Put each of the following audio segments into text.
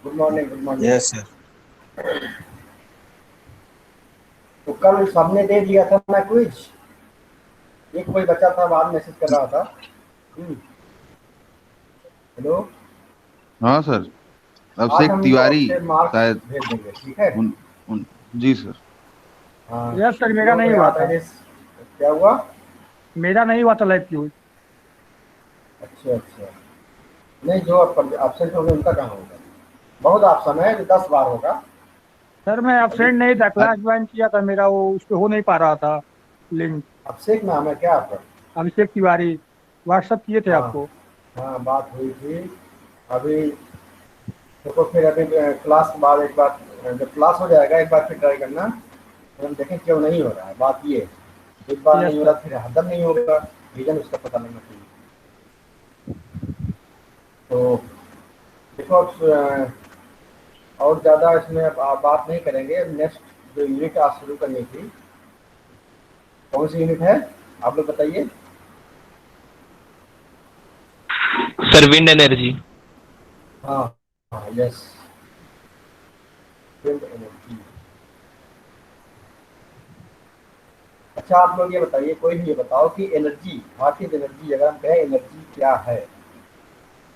Good morning, good morning. Yes sir. तो कल सबने दे दिया था ना क्विज। एक कोई बच्चा था, बाद मैसेज कर रहा था। हम्म, हेलो। हाँ सर। आज अभिषेक हम उनको तिवारी फिर मार्क्स शायद। भेज देंगे, ठीक है। उन, उन जी सर। हाँ, यस सर, कुछ मेरा लोगों को नहीं हुआ याद है था। जिस। क्या हुआ? मेरा नहीं हुआ था लाइव क्यूज। अच्छा अच्छा। नहीं, जो एबसेंट हो गए उनका कहाँ होगा। बहुत ऑप्शन है, जो 10 बार होगा। सर मैं अभी एब्सेंट नहीं था, अ- क्लास ज्वाइन किया था, मेरा वो उस पे हो नहीं पा रहा था लिंक। अभिषेक नाम है क्या आपका? अभिषेक तिवारी। व्हाट्सअप किए थे हाँ आपको। हाँ, बात हुई थी। अभी देखो, फिर अभी क्लास के बाद एक बार, जब क्लास हो जाएगा एक बार फिर ट्राई करना। तो हम देखें क्यों नहीं हो रहा है। बात ये है, एक बार यस नहीं हो सर। रहा फिर हरदम नहीं होगा। रीजन उसका पता लगना चाहिए। तो देखो अब, और ज़्यादा इसमें अब आप बात नहीं करेंगे। नेक्स्ट जो यूनिट आज शुरू करनी थी, कौन सी यूनिट है आप लोग बताइए। Sir wind energy. हाँ हाँ, यस। Wind energy. अच्छा, आप लोग ये बताइए, कोई भी ये बताओ कि एनर्जी, व्हाट इज एनर्जी। अगर हम कहें एनर्जी क्या है,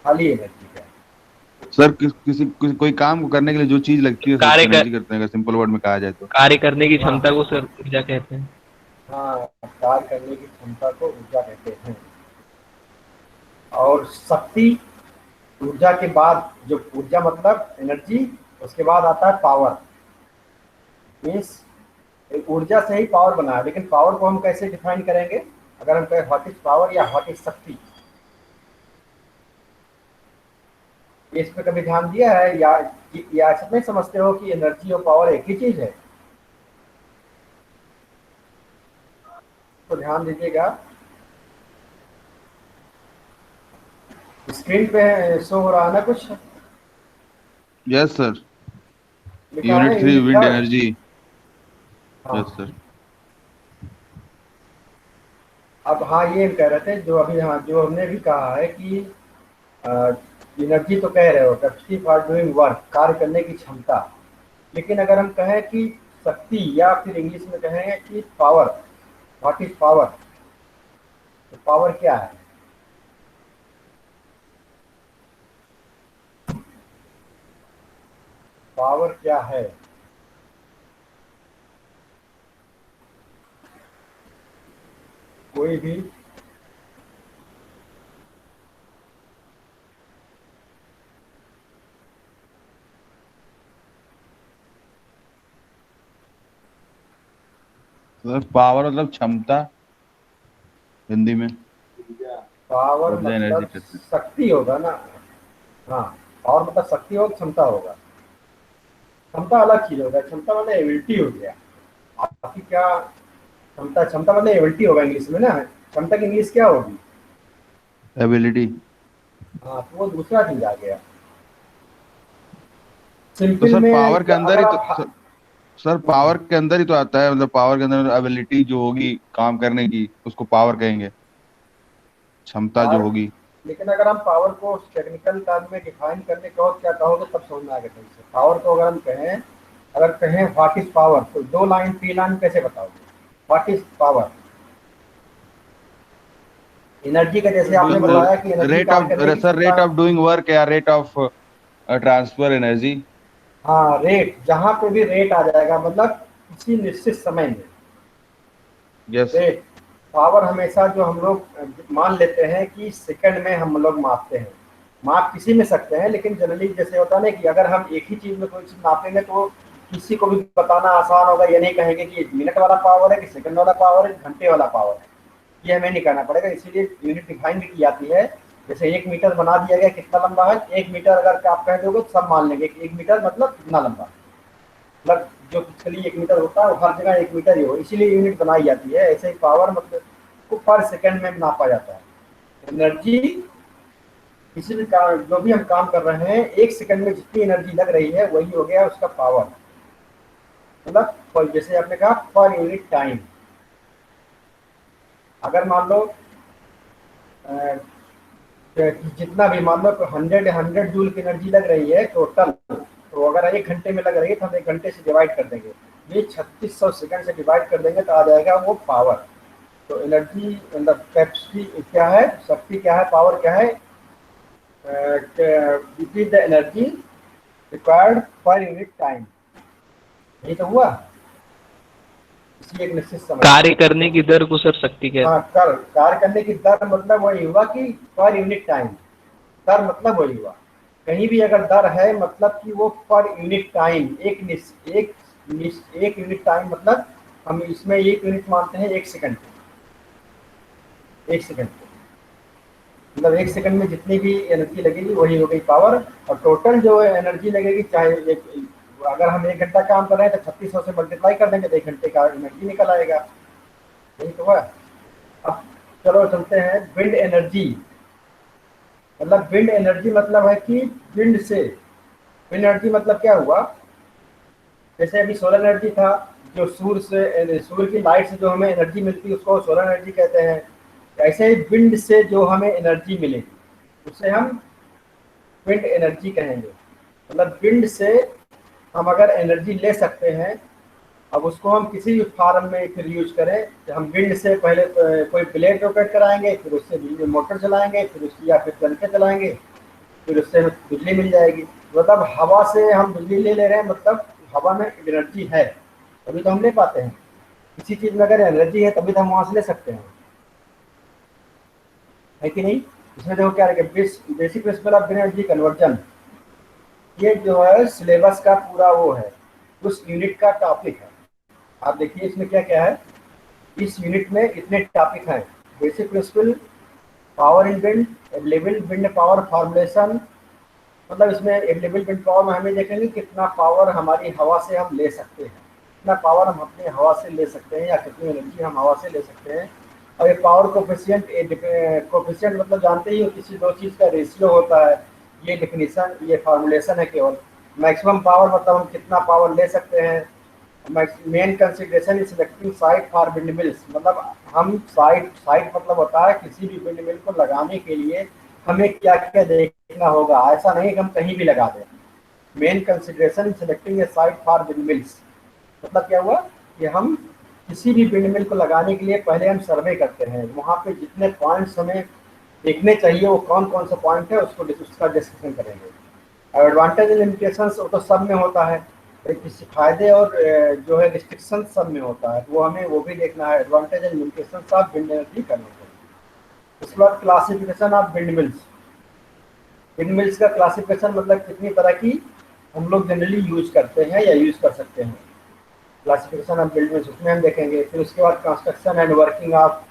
खाली एनर्जी क्या है। सर कोई काम को करने के लिए जो चीज लगती है सर उसको कार्य कर एनर्जी करते हैं, अगर सिंपल वर्ड में कहा जाए तो। कार्य करने की हाँ क्षमता को सर ऊर्जा कहते हैं। हाँ, कार्य करने की क्षमता को ऊर्जा कहते हैं। और शक्ति, ऊर्जा के बाद जो ऊर्जा मतलब एनर्जी, उसके बाद आता है पावर। मीन्स ऊर्जा से ही पावर बना है, लेकिन पावर को हम कैसे डिफाइन करेंगे? अगर हम कहें व्हाट इज पावर या व्हाट इज शक्ति, ये इस पे कभी ध्यान दिया है या ऐसा नहीं समझते हो कि एनर्जी और पावर एक ही चीज है? तो ध्यान दीजिएगा, स्क्रीन पे शो हो रहा है ना कुछ, यस सर। लिखा है unit 3 unit wind third. Energy. Yes हाँ, सर। अब हाँ, ये हम कह रहे थे, जो अभी हाँ जो हमने भी कहा है कि एनर्जी तो कह रहे हो, कैपेसिटी फॉर डूइंग वर्क, कार्य करने की क्षमता। लेकिन अगर हम कहें कि शक्ति, या फिर इंग्लिश में कहें कि पावर, व्हाट इज पावर, तो पावर क्या है? पावर क्या है? कोई भी। सर पावर मतलब क्षमता हिंदी में। पावर ऊर्जा एनर्जी मतलब कहते हैं। शक्ति होगा ना। हाँ, पावर मतलब शक्ति होगा, क्षमता होगा। क्षमता अलग चीज होगा, क्षमता मतलब एबिलिटी हो गया। आपकी क्या क्षमता, क्षमता मतलब एबिलिटी होगा इंग्लिश में ना। क्षमता की इंग्लिश क्या होगी? एबिलिटी। हाँ, तो वो दूसरा चीज आ गया। तो सिंपल सर पावर में के अंदर अगर ही तो आप सर पावर के अंदर ही तो आता है, मतलब पावर के अंदर एबिलिटी जो होगी काम करने की उसको पावर कहेंगे। क्षमता जो पावर, होगी। लेकिन अगर हम पावर को टेक्निकल टर्म में डिफाइन करने कहो क्या कहोगे, तब समझ में आएगा सही से। पावर को अगर हम कहें, अगर कहें व्हाट इज पावर, तो 2 लाइन 3 लाइन कैसे बताओगे? What is power? एनर्जी का जैसे आपने बताया कि एनर्जी रेट कार्य ऑफ करने की सर क्षमता रेट है। ऑफ डूइंग वर्क या रेट ऑफ ट्रांसफर एनर्जी। हाँ, रेट, जहाँ पे भी रेट आ जाएगा मतलब किसी निश्चित समय में। यस। रेट, पावर हमेशा जो हम लोग मान लेते हैं कि सेकंड में हम लोग मापते हैं। माप किसी में सकते हैं, लेकिन जनरली जैसे होता है ना कि अगर हम एक ही चीज में कोई चीज नापेंगे तो किसी को भी बताना आसान होगा। ये नहीं कहेंगे कि मिनट वाला पावर है कि सेकंड वाला पावर है कि घंटे वाला पावर है। ये हमें नहीं करना पड़ेगा, इसीलिए यूनिट डिफाइन भी की जाती है। जैसे 1 मीटर बना दिया गया, कितना लंबा है 1 मीटर, अगर आप कह दोगे तो सब मान लेंगे कि 1 मीटर मतलब कितना लंबा। मतलब जो पिछली 1 मीटर होता है वो हर जगह 1 मीटर ही हो, इसीलिए यूनिट बनाई जाती है। ऐसे ही पावर मतलब को पर सेकंड में नापा जाता है। एनर्जी, किसी भी काम, जो भी हम काम कर रहे हैं, 1 सेकंड में जितनी एनर्जी लग रही है वही हो गया उसका पावर। मतलब जैसे आपने कहा पर यूनिट टाइम। अगर मान लो कि जितना भी मान लो 100 जूल की एनर्जी लग रही है टोटल, तो अगर 1 घंटे में लग रही है तो हम 1 घंटे से डिवाइड कर देंगे, ये 3600 सेकंड से डिवाइड कर देंगे तो आ जाएगा वो पावर। तो एनर्जी मतलब कैपेसिटी क्या है, शक्ति क्या है, पावर क्या है, it is the energy required per unit time. यही तो हुआ, इसी एक निश्चित समय। कार्य करने की दर को सर शक्ति कहते हैं। हाँ, कार्य करने की दर मतलब वही हुआ कि पर यूनिट टाइम, दर मतलब वही हुआ। कहीं भी अगर दर है मतलब कि वो पर यूनिट टाइम, एक यूनिट टाइम मतलब हम इसमें 1 यूनिट मानते हैं 1 सेकंड, 1 सेकंड मतलब 1 सेकंड में जितनी भी एनर्जी लगेगी वही हो गई पावर। और टोटल जो एनर्जी लगेगी, चाहे अगर हम 1 घंटा काम कर रहे हैं तो 3600 से मल्टीप्लाई कर देंगे तो 1 घंटे का एनर्जी निकल आएगा। यही तो है। अब चलो चलते हैं विंड एनर्जी। मतलब विंड एनर्जी मतलब है कि विंड से, विंड एनर्जी मतलब क्या हुआ, जैसे अभी सोलर एनर्जी था, जो सूर्य की लाइट से जो हमें एनर्जी मिलती है उसको सोलर एनर्जी कहते हैं। ऐसे ही विंड से जो हमें एनर्जी मिलेगी उसे हम विंड एनर्जी कहेंगे। मतलब विंड से हम अगर एनर्जी ले सकते हैं, अब उसको हम किसी भी फार्म में फिर यूज करें, तो हम विंड से पहले तो कोई प्लेट रोटेट कराएंगे, फिर उससे बिजली मोटर चलाएंगे, फिर उसकी या फिर पंखे चलाएंगे, फिर उससे बिजली मिल जाएगी। मतलब हवा से हम बिजली ले रहे हैं, मतलब हवा में एनर्जी है तभी तो हम ले पाते हैं। किसी चीज़ में अगर एनर्जी है तभी तो हम वहाँ से ले सकते हैं, है कि नहीं। इसमें देखो क्या है, basic principle of energy conversion, ये जो है सिलेबस का पूरा वो है, उस यूनिट का टॉपिक है। आप देखिए इसमें क्या क्या है, इस यूनिट में इतने टॉपिक हैं। Basic principle, power in wind, available wind power formulation, मतलब इसमें अवेलेबल विंड पावर में हमें देखेंगे कितना पावर हमारी हवा से हम ले सकते हैं, कितना पावर हम अपनी हवा से ले सकते हैं या कितनी एनर्जी हम हवा से ले सकते हैं। और ये पावर कोफिशिएंट मतलब जानते ही हो, किसी दो चीज़ का रेशियो होता है, ये डिफिनीशन, ये फार्मूलेशन है केवल। मैक्सिमम पावर मतलब हम कितना पावर ले सकते हैं। Main consideration is selecting site for wind mills, मतलब हम साइट मतलब होता है किसी भी विंड मिल को लगाने के लिए हमें क्या क्या देखना होगा, ऐसा नहीं कि हम कहीं भी लगा दें। Main consideration in selecting A site for wind mills, मतलब क्या हुआ कि हम किसी भी विंड मिल को लगाने के लिए पहले हम सर्वे करते हैं, वहाँ पे जितने पॉइंट्स हमें देखने चाहिए वो कौन कौन से पॉइंट है उसका डिस्कशन करेंगे। और एडवांटेज एंड लिमिटेशंस वो तो सब में होता है, किसी फायदे और जो है रिस्ट्रिक्शन सब में होता है, वो हमें वो भी देखना है। Advantage and limitations of wind energy conversion. उसके बाद classification of wind mills. Wind mills का क्लासिफिकेशन मतलब कितनी तरह की हम लोग जनरली यूज करते हैं या यूज कर सकते हैं। क्लासिफिकेशन ऑफ विंड मिल्स उसमें हम देखेंगे। फिर उसके बाद construction and working of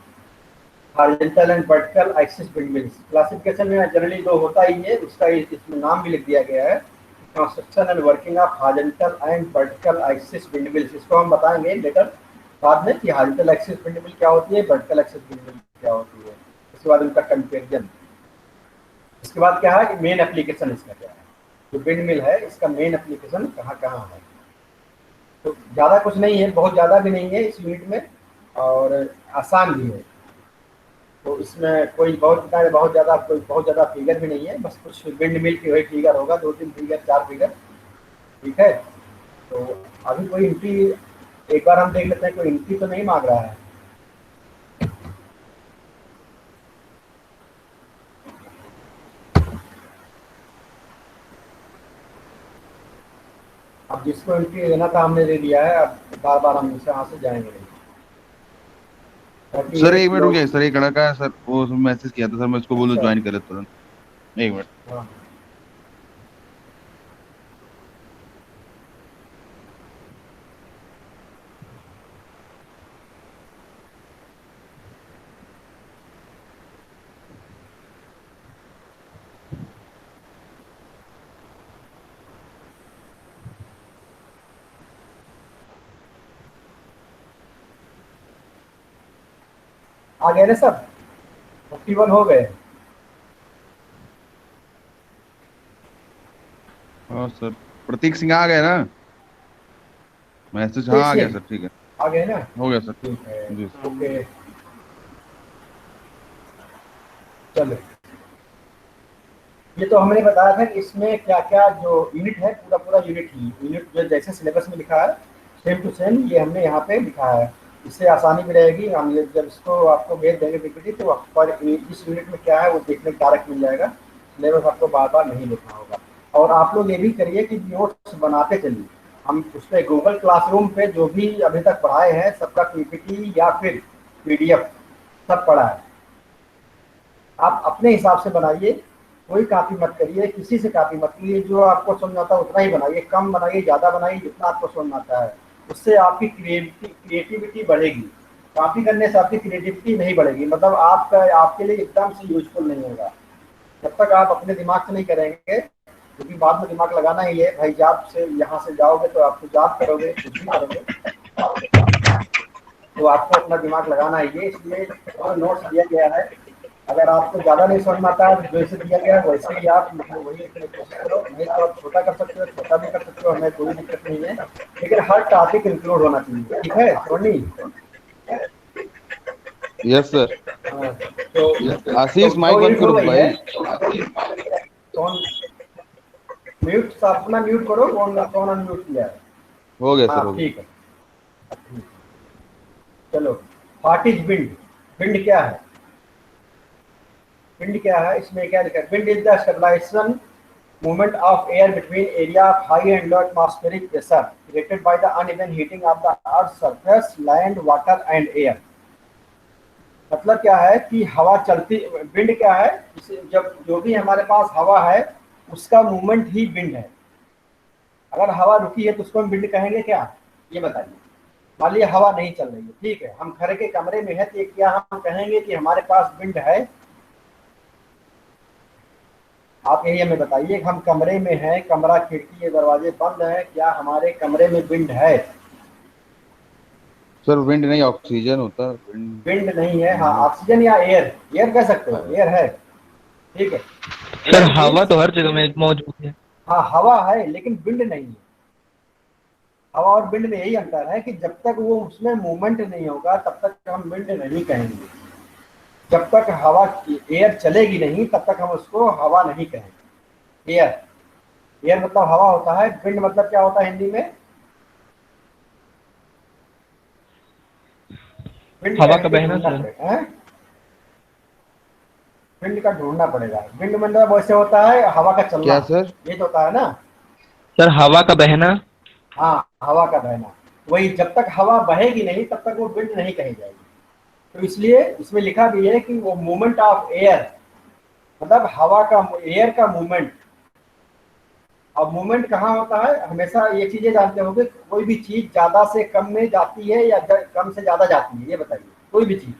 horizontal and vertical axis wind mills. Classification में जनरली दो होता ही है, उसका इसमें नाम भी लिख दिया गया है, construction and working of horizontal and vertical axis wind mills. इसको हम बताएंगे लेटर बाद में कि हॉरिजॉन्टल एक्सिस विंड मिल क्या होती है, वर्टिकल एक्सिस विंड मिल क्या होती है। उसके बाद उनका कंपेरिजन। इसके बाद क्या है कि मेन एप्लीकेशन इसका क्या है, जो विंड मिल है इसका मेन एप्लीकेशन कहाँ कहाँ है। तो ज़्यादा कुछ नहीं है, बहुत ज़्यादा भी नहीं है इस यूनिट में, और आसान भी है। तो इसमें कोई बहुत ज़्यादा फिगर भी नहीं है, बस कुछ विंड मिल की वही फिगर होगा, 2-3 फिगर 4 फिगर, ठीक है। तो अभी कोई एंट्री एक बार हम देख लेते हैं, कोई एंट्री तो नहीं मांग रहा है। अब जिसको एंट्री देना था हमने दे दिया है, अब बार बार हम यहाँ से जाएंगे नहीं। सर एक मिनट रुकिए सर, एक लड़का है सर, वो मैसेज किया था सर, मैं उसको बोलूँ अच्छा। ज्वाइन करे तुरंत। एक मिनट। हाँ आ गए ना सब, 51 हो गए। हाँ सर, प्रतीक सिंह आ गए ना मैसेज? हाँ आ गया सर, ठीक है, आ गए ना, हो गया सर। ठीक है, जी ओके चलो। ये तो हमने बताया था कि इसमें क्या क्या जो यूनिट है, पूरा पूरा यूनिट जो जैसे सिलेबस में लिखा है सेम टू सेम ये हमने यहाँ पे लिखा है। इससे आसानी भी रहेगी, हम ये जब इसको आपको भेज देंगे पीपीटी तो पर इस यूनिट में क्या है वो देखने का डायरेक्ट मिल जाएगा, सिलेबस आपको बार बार नहीं लिखना होगा। और आप लोग ये भी करिए कि नोट्स बनाते चलिए। हम उस पर गूगल क्लासरूम पे जो भी अभी तक पढ़ाए हैं सबका पीपीटी या फिर पीडीएफ सब पढ़ा है। आप अपने हिसाब से बनाइए, कोई कॉपी मत करिए, किसी से कॉपी मत करिए, जो आपको समझ आता है उतना ही बनाइए, कम बनाइए ज़्यादा बनाइए जितना आपको समझ आता है, उससे आपकी क्रिएटिविटी बढ़ेगी। कॉपी करने से आपकी क्रिएटिविटी नहीं बढ़ेगी, मतलब आपका आपके लिए एकदम से यूजफुल नहीं होगा जब तक आप अपने दिमाग से नहीं करेंगे, क्योंकि बाद में दिमाग लगाना ही है भाई। जॉब से यहाँ से जाओगे तो आप जॉब करोगे, कुछ भी करोगे तो आपको अपना दिमाग लगाना ही है। इसलिए जो नोट्स दिया गया है अगर आपको ज़्यादा नहीं समझ में आता है जैसे दिया गया है वैसे ही आप मतलब वही लिखने की कोशिश करो। नहीं तो आप छोटा कर सकते हो, छोटा भी कर सकते हो, हमें कोई दिक्कत नहीं है, लेकिन हर टॉपिक इंक्लूड होना चाहिए। ठीक है सोनी? Yes sir. हाँ, तो आशीष माइक बंद करो भाई। कौन म्यूट? अपना म्यूट करो। कौन कौन अनम्यूट किया है? हो गया सर, हो हाँ गया। ठीक है। चलो, व्हाट इज विंड? विंड क्या है? विंड क्या है? इसमें क्या लिखा है? Wind is the stabilisation movement of air between area of high and low atmospheric pressure created by the uneven heating of the earth's surface, land, water and air। मतलब क्या है कि हवा चलती, विंड क्या है? जब जो भी हमारे पास हवा है उसका मूवमेंट ही विंड है। अगर हवा रुकी है तो उसको हम विंड कहेंगे क्या? ये बताइए। मान लीजिए हवा नहीं चल रही है, ठीक है, हम घर के कमरे में है, तो क्या हम कहेंगे कि हमारे पास विंड है? आप यही हमें बताइए, हम कमरे में हैं, कमरा खिड़की दरवाजे बंद हैं, क्या हमारे कमरे में विंड है? सर विंड नहीं, ऑक्सीजन होता है। विंड नहीं है, हाँ ऑक्सीजन या एयर, एयर कह सकते हो, एयर है, ठीक है। सर हवा तो हर जगह में मौजूद है। हाँ हवा है लेकिन विंड नहीं है। हवा और विंड में यही अंतर है कि जब तक वो उसमें मूवमेंट नहीं होगा तब तक हम विंड नहीं कहेंगे। जब तक हवा एयर चलेगी नहीं तब तक हम उसको हवा नहीं कहेंगे। एयर मतलब हवा होता है, विंड मतलब क्या होता है हिंदी में? विंड हवा का बहना सर। विंड का ढूंढना पड़ेगा। विंड मतलब वैसे होता है हवा का चलना। क्या सर? ये तो होता है ना सर, हवा का बहना। हाँ, हवा का बहना। वही, जब तक हवा बहेगी नहीं तब तक वो विंड नहीं कही जाएगी। तो इसलिए इसमें लिखा भी है कि वो मूवमेंट ऑफ एयर, मतलब हवा का, एयर का मूवमेंट। अब मूवमेंट कहाँ होता है? हमेशा ये चीजें जानते होंगे, कोई भी चीज ज्यादा से कम में जाती है या कम से ज्यादा जाती है? ये बताइए, कोई भी चीज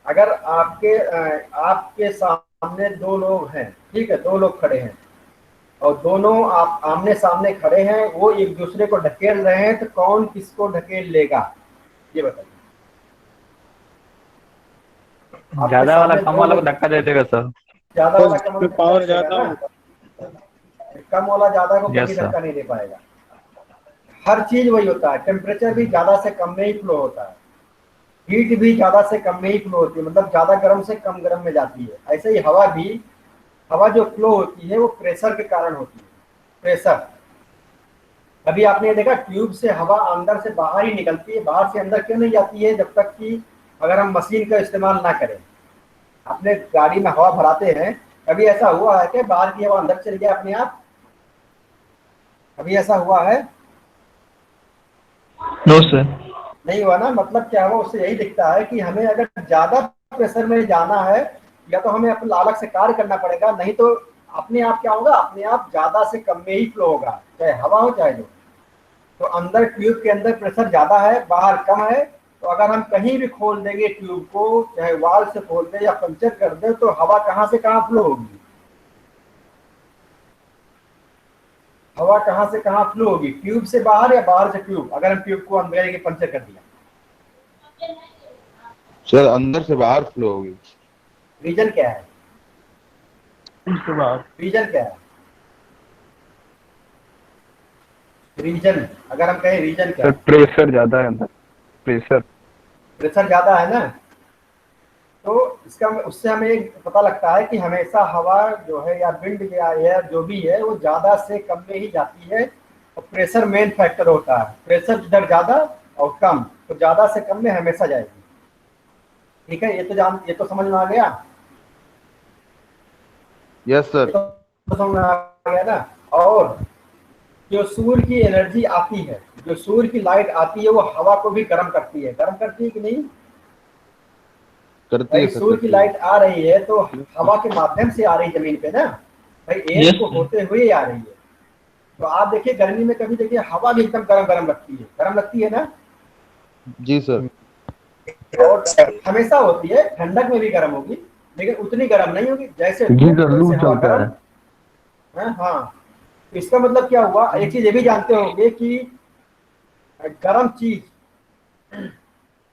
अगर आपके सामने दो लोग हैं, ठीक है, दो लोग खड़े हैं और दोनों आप आमने सामने खड़े हैं, वो एक दूसरे को ढकेल रहे हैं, तो कौन किसको ढकेल लेगा? ये बताइए। ज्यादा वाला कम वाला को धक्का दे देगा सर। ज्यादा वाला कम वाला पावर ज्यादा कम वाला ज्यादा को Yes, कभी sir. धक्का नहीं दे पाएगा। हर चीज वही होता है, टेम्परेचर भी ज्यादा से कम में ही फ्लो होता है, हीट भी ज्यादा से कम में ही फ्लो होती है, मतलब ज्यादा गर्म से कम गर्म में जाती है। ऐसे ही हवा भी, हवा जो फ्लो होती है वो प्रेशर के कारण होती है। प्रेशर, अभी आपने देखा ट्यूब से हवा अंदर से बाहर ही निकलती है, बाहर से अंदर क्यों नहीं जाती है? जब तक कि अगर हम मशीन का इस्तेमाल ना करें। अपने गाड़ी में हवा भराते हैं, कभी ऐसा हुआ है कि बाहर की हवा अंदर चली गया अपने आप? कभी ऐसा हुआ है? No sir. नहीं हुआ ना। मतलब क्या हुआ? उससे यही दिखता है कि हमें अगर ज्यादा प्रेशर में जाना है या तो हमें अपना अलग से कार्य करना पड़ेगा, नहीं तो अपने आप क्या होगा? अपने आप ज्यादा से कम में ही फ्लो होगा, चाहे हवा हो चाहे जो। तो अंदर ट्यूब के अंदर प्रेशर ज्यादा है, बाहर कम है, तो अगर हम कहीं भी खोल देंगे ट्यूब को, चाहे वाल से खोल दे या पंचर कर दे, तो हवा कहाँ से कहाँ फ्लो होगी? हवा कहाँ से कहाँ फ्लो होगी? ट्यूब से बाहर या बाहर से ट्यूब? अगर हम ट्यूब को अंदर के पंचर कर दिया, सर अंदर से बाहर फ्लो होगी। रीजन क्या है? उसके बाद रीजन क्या है? रीजन, अगर हम कहें रीजन क्या सर है? प्रेशर ज्यादा है अंदर, प्रेशर। प्रेशर ज्यादा है ना। तो इसका उससे हमें एक पता लगता है कि हमेशा हवा जो है या विंड या एयर जो भी है वो ज़्यादा से कम में ही जाती है, और प्रेशर मेन फैक्टर होता है। प्रेशर जिधर ज़्यादा और कम, तो ज़्यादा से कम में हमेशा जाएगी। ठीक है, ये तो समझ में आ गया। यस ये सर। तो समझ में आ गया ना। और जो सूर्य की एनर्जी आती है, जो सूर्य की लाइट आती है, वो हवा को भी गर्म करती है। गर्म करती है कि नहीं करती है भाई? सर, सूर्य की करती है। लाइट आ रही है तो हवा के माध्यम से आ रही जमीन पे ना भाई, एयर यस को होते हुए आ रही है। तो आप देखिए गर्मी में कभी देखिए हवा भी एकदम गर्म गर्म लगती है, गर्म लगती है ना। जी सर। और हमेशा होती है, ठंडक में भी गर्म होगी, लेकिन उतनी गर्म नहीं होगी जैसे जी धूप सर, लू वैसे हवा चलता गर्म है। है। हाँ, तो इसका मतलब क्या हुआ, एक चीज ये भी जानते होंगे कि गर्म चीज,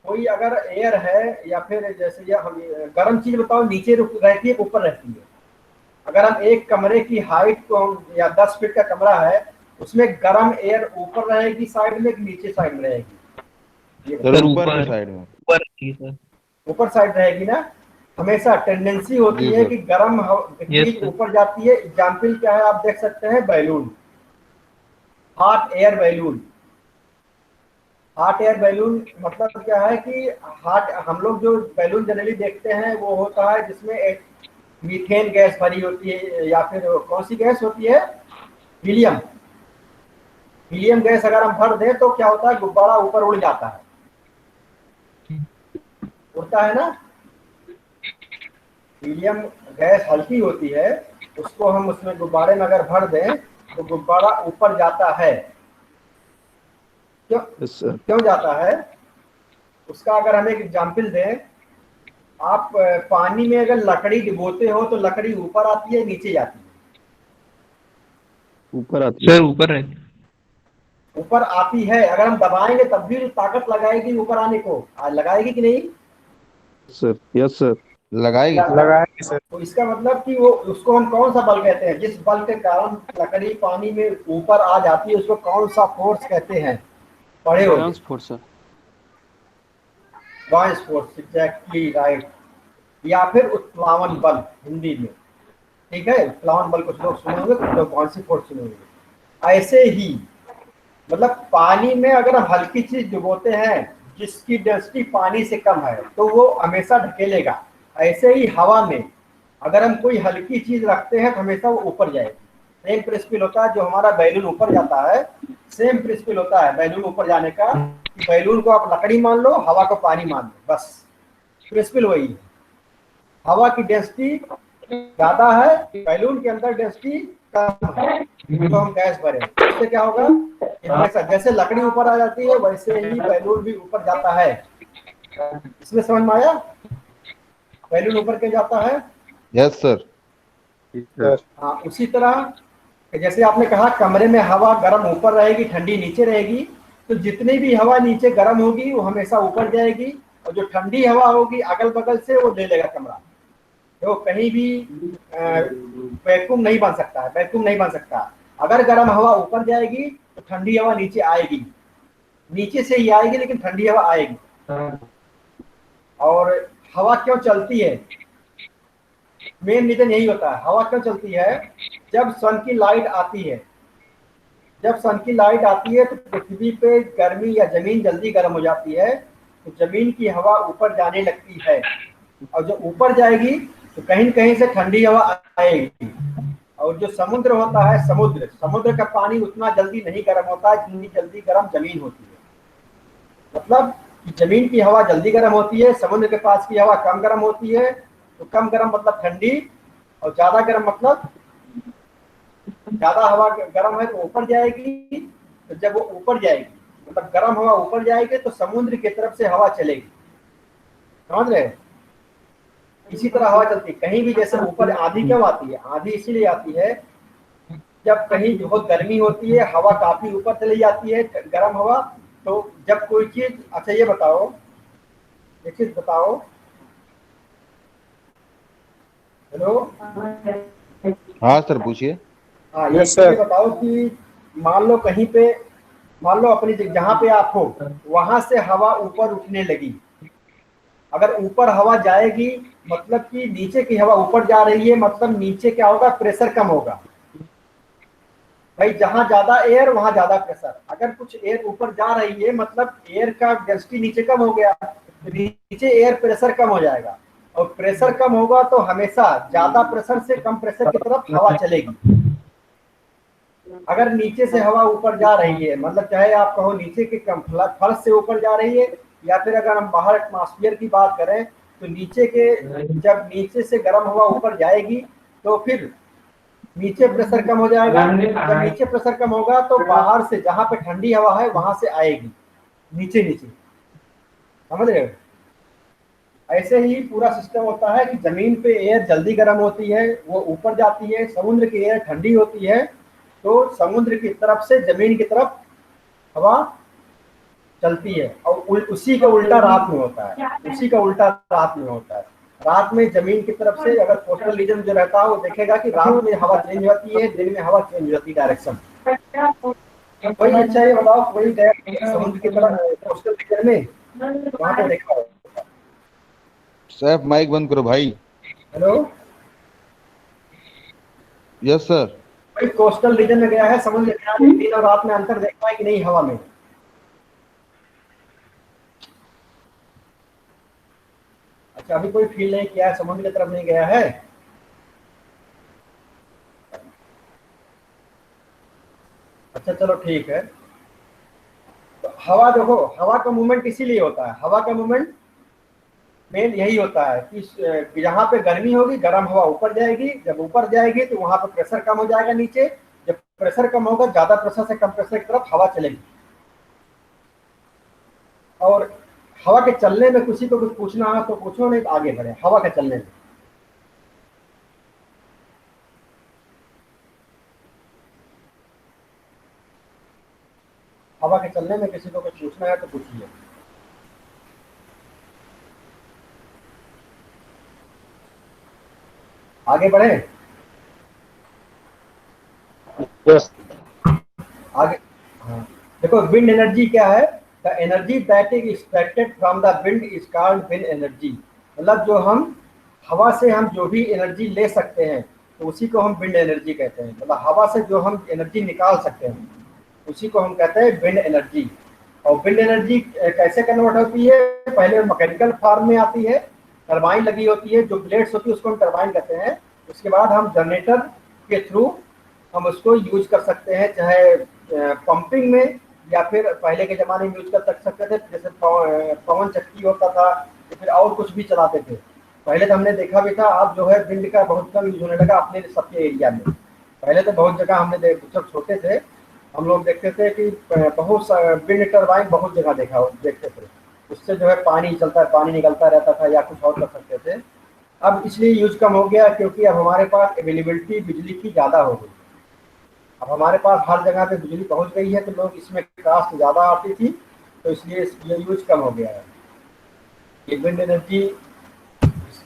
कोई अगर एयर है या फिर जैसे ये हम गर्म चीज बताओ, नीचे रहती है ऊपर रहती है? अगर हम एक कमरे की हाइट को या 10 फीट का कमरा है, उसमें गर्म एयर ऊपर रहेगी साइड में कि नीचे साइड में रहेगी? ये सर सर ऊपर ऊपर, की साइड में। ऊपर रखिए सर। ऊपर साइड रहेगी ना। हमेशा टेंडेंसी होती जी है सर। कि गर्म यस चीज सर। ऊपर जाती है। एग्जाम्पल क्या है, आप देख सकते हैं balloon, hot air balloon. Hot air balloon मतलब क्या है कि हॉट, हम लोग जो बैलून जनरली देखते हैं वो होता है जिसमें एक मीथेन गैस भरी होती है, या फिर कौन सी गैस होती है, हीलियम। हीलियम गैस अगर हम भर दें तो क्या होता है, गुब्बारा ऊपर उड़ जाता है, उड़ता है ना। हीलियम गैस हल्की होती है, उसको हम उसमें गुब्बारे में अगर भर दें तो गुब्बारा ऊपर जाता है। क्यों यस सर। क्यों जाता है? उसका अगर हम एक एग्जाम्पल दें, आप पानी में अगर लकड़ी डुबोते हो तो लकड़ी ऊपर आती है नीचे जाती है? ऊपर आती है। सर ऊपर रखिए। ऊपर आती है। अगर हम दबाएंगे तब भी ताकत लगाएगी ऊपर आने को, लगाएगी कि नहीं? Sir, yes sir. लगाएगी सर। लगाएंगे सर। तो इसका मतलब कि वो, उसको हम कौन सा बल कहते हैं, जिस बल के कारण लकड़ी पानी में ऊपर आ जाती है, उसको कौन सा फोर्स कहते हैं? पढ़े होंगे, buoyance force sir. Buoyance force, exactly right. या फिर उत्प्लावन बल हिंदी में। ठीक है, उत्प्लावन बल कुछ लोग सुने होंगे, कुछ लोग बॉयंसी फोर्स सुने होंगे। ऐसे ही मतलब पानी में अगर हम हल्की चीज डुबोते हैं जिसकी डेंसिटी पानी से कम है तो वो हमेशा ढकेलेगा। ऐसे ही हवा में अगर हम कोई हल्की चीज रखते हैं तो हमेशा वो ऊपर जाएगी। सेम प्रिंसिपल होता है, जो हमारा बैलून ऊपर जाता है, सेम प्रिंसिपल होता है बैलून ऊपर जाने का। कि बैलून को आप लकड़ी मान लो, हवा को पानी मान लो, बस प्रिंसिपल वही है। हवा की डेंसिटी ज्यादा है, बैलून के अंदर डेंसिटी कम है, तो हम गैस भरे, इससे क्या होगा कि हमेशा जैसे लकड़ी ऊपर आ जाती है वैसे ही बैलून भी ऊपर जाता है। इसमें समझ में आया, बैलून ऊपर क्यों जाता है? Yes sir. हाँ, उसी तरह कि जैसे आपने कहा कमरे में हवा गर्म ऊपर रहेगी ठंडी नीचे रहेगी, तो जितनी भी हवा नीचे गर्म होगी वो हमेशा ऊपर जाएगी, और जो ठंडी हवा होगी अगल बगल से वो ले लेगा कमरा। तो कहीं भी वैक्यूम नहीं बन सकता है, वैक्यूम नहीं बन सकता। अगर गर्म हवा ऊपर जाएगी तो ठंडी हवा नीचे आएगी, नीचे से ही आएगी लेकिन ठंडी हवा आएगी। और हवा क्यों चलती है, मेन रीजन यही होता है। हवा क्यों चलती है? जब सन की लाइट आती है, जब सन की लाइट आती है तो पृथ्वी पे गर्मी या जमीन जल्दी गर्म हो जाती है, तो जमीन की हवा ऊपर जाने लगती है, और जब ऊपर जाएगी तो कहीं कहीं से ठंडी हवा आएगी। और जो समुद्र होता है, समुद्र समुद्र का पानी उतना जल्दी नहीं गर्म होता है जितनी जल्दी गर्म जमीन होती है। मतलब जमीन की हवा जल्दी गर्म होती है, समुद्र के पास की हवा कम गर्म होती है। तो कम गर्म मतलब ठंडी, और ज्यादा गर्म मतलब ज्यादा हवा गर्म है तो ऊपर जाएगी। तो जब वो ऊपर जाएगी मतलब गर्म हवा ऊपर जाएगी तो समुद्र की तरफ से हवा चलेगी, समझ रहे? इसी तरह हवा चलती है कहीं भी। जैसे ऊपर आंधी क्यों आती है? आंधी इसीलिए आती है जब कहीं बहुत गर्मी होती है, हवा काफी ऊपर चली जाती है, गर्म हवा। तो जब कोई चीज, अच्छा ये बताओ, एक चीज बताओ, हेलो, हाँ सर पूछिए। हाँ ये यस सर। बताओ कि मान लो कहीं पे, मान लो अपनी जहाँ पे आप हो वहां से हवा ऊपर उठने लगी, अगर ऊपर हवा जाएगी मतलब कि नीचे की हवा ऊपर जा रही है, मतलब नीचे क्या होगा, प्रेशर कम होगा। भाई जहां ज्यादा एयर वहां ज्यादा प्रेशर। अगर कुछ एयर ऊपर जा रही है मतलब एयर का डेंसिटी नीचे कम हो गया, तो नीचे एयर प्रेशर कम हो जाएगा, और प्रेशर कम होगा तो हमेशा ज्यादा प्रेशर से कम प्रेशर की तरफ हवा चलेगी। अगर नीचे से हवा ऊपर जा रही है मतलब चाहे आप कहो नीचे के कम फर्श से ऊपर जा रही है, या फिर अगर हम बाहर एटमॉस्फेयर की बात करें तो नीचे के, जब नीचे से गर्म हवा ऊपर जाएगी तो फिर नीचे प्रेशर कम हो जाएगा। जब नीचे प्रेशर कम होगा तो बाहर से जहां पे ठंडी हवा है वहां से आएगी नीचे नीचे, समझ रहे हो? ऐसे ही पूरा सिस्टम होता है कि जमीन पे एयर जल्दी गर्म होती है, वो ऊपर जाती है, समुद्र की एयर ठंडी होती है, तो समुद्र की तरफ से जमीन की तरफ हवा चलती है। और उसी का उल्टा रात में होता है, उसी का उल्टा रात में होता है। रात में जमीन की तरफ से अगर कोस्टल रीजन जो रहता है वो देखेगा कि रात में हवा चेंज होती है, दिन में हवा चेंज होती है डायरेक्शन। कोई अच्छा ये बताओ, कोई गया समुद्र की तरफ कोस्टल रीजन में, वहां पे देखा हो? सैफ माइक बंद करो भाई। Hello, yes sir. कोई कोस्टल रीजन में गया है, समुद्र के किनारे दिन और रात में अंतर देखा है कि नहीं हवा में? अच्छा, अभी कोई फील नहीं किया है, समुद्र की तरफ नहीं गया है? अच्छा चलो ठीक है। तो हवा देखो, हवा का मूवमेंट इसीलिए होता है, हवा का मूवमेंट मेन यही होता है कि जहाँ पे गर्मी होगी गर्म हवा ऊपर जाएगी, जब ऊपर जाएगी तो वहां पे प्रेशर कम हो जाएगा नीचे, जब प्रेशर कम होगा ज्यादा प्रेशर से कम प्रेशर की तरफ हवा चलेगी। और हवा के चलने में किसी को कुछ पूछना है तो पूछो, नहीं तो आगे बढ़े। हवा के चलने में हवा के चलने में किसी को कुछ पूछना है तो पूछिए। आगे बढ़े, आगे। हाँ, देखो विंड एनर्जी क्या है? The energy that is extracted from the wind is called wind energy. मतलब जो हम हवा से हम जो भी एनर्जी ले सकते हैं तो उसी को हम विंड एनर्जी कहते हैं। मतलब हवा से जो हम एनर्जी निकाल सकते हैं उसी को हम कहते हैं विंड एनर्जी। और विंड एनर्जी कैसे कन्वर्ट होती है? पहले मैकेनिकल फॉर्म में आती है, टरबाइन लगी होती है, जो ब्लेड्स होती है उसको हम टरबाइन कहते हैं। उसके बाद हम जनरेटर के थ्रू हम उसको यूज कर सकते हैं, चाहे पंपिंग में या फिर पहले के ज़माने में यूज कर सकते थे, जैसे पवन चक्की होता था या फिर और कुछ भी चलाते थे। पहले तो हमने देखा भी था, अब जो है विंड का बहुत कम यूज होने लगा अपने सबके एरिया में। पहले तो बहुत जगह हमने जब छोटे थे हम लोग देखते थे कि बहुत विंड टरबाइन बहुत जगह देखते थे, उससे जो है पानी चलता है, पानी निकलता रहता था या कुछ और कर सकते थे। अब इसलिए यूज कम हो गया क्योंकि अब हमारे पास अवेलेबिलिटी बिजली की ज़्यादा हो गई। अब हमारे पास हर जगह पे बिजली पहुंच गई है तो लोग इसमें कास्ट ज़्यादा आती थी तो इसलिए ये यूज कम हो गया है ये विंड एनर्जी।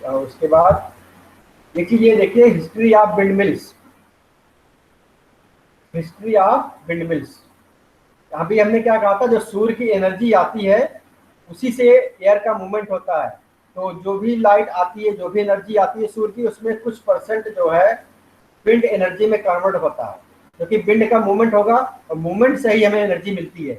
उसके बाद एक चीज़ ये देखिए, history of wind mills. History of wind mills, अभी हमने क्या कहा था, जो सूर्य की एनर्जी आती है उसी से एयर का मूवमेंट होता है। तो जो भी लाइट आती है, जो भी एनर्जी आती है सूर्य की, उसमें कुछ परसेंट जो है विंड एनर्जी में कन्वर्ट होता है, क्योंकि विंड का मूवमेंट होगा और मूवमेंट से ही हमें एनर्जी मिलती है।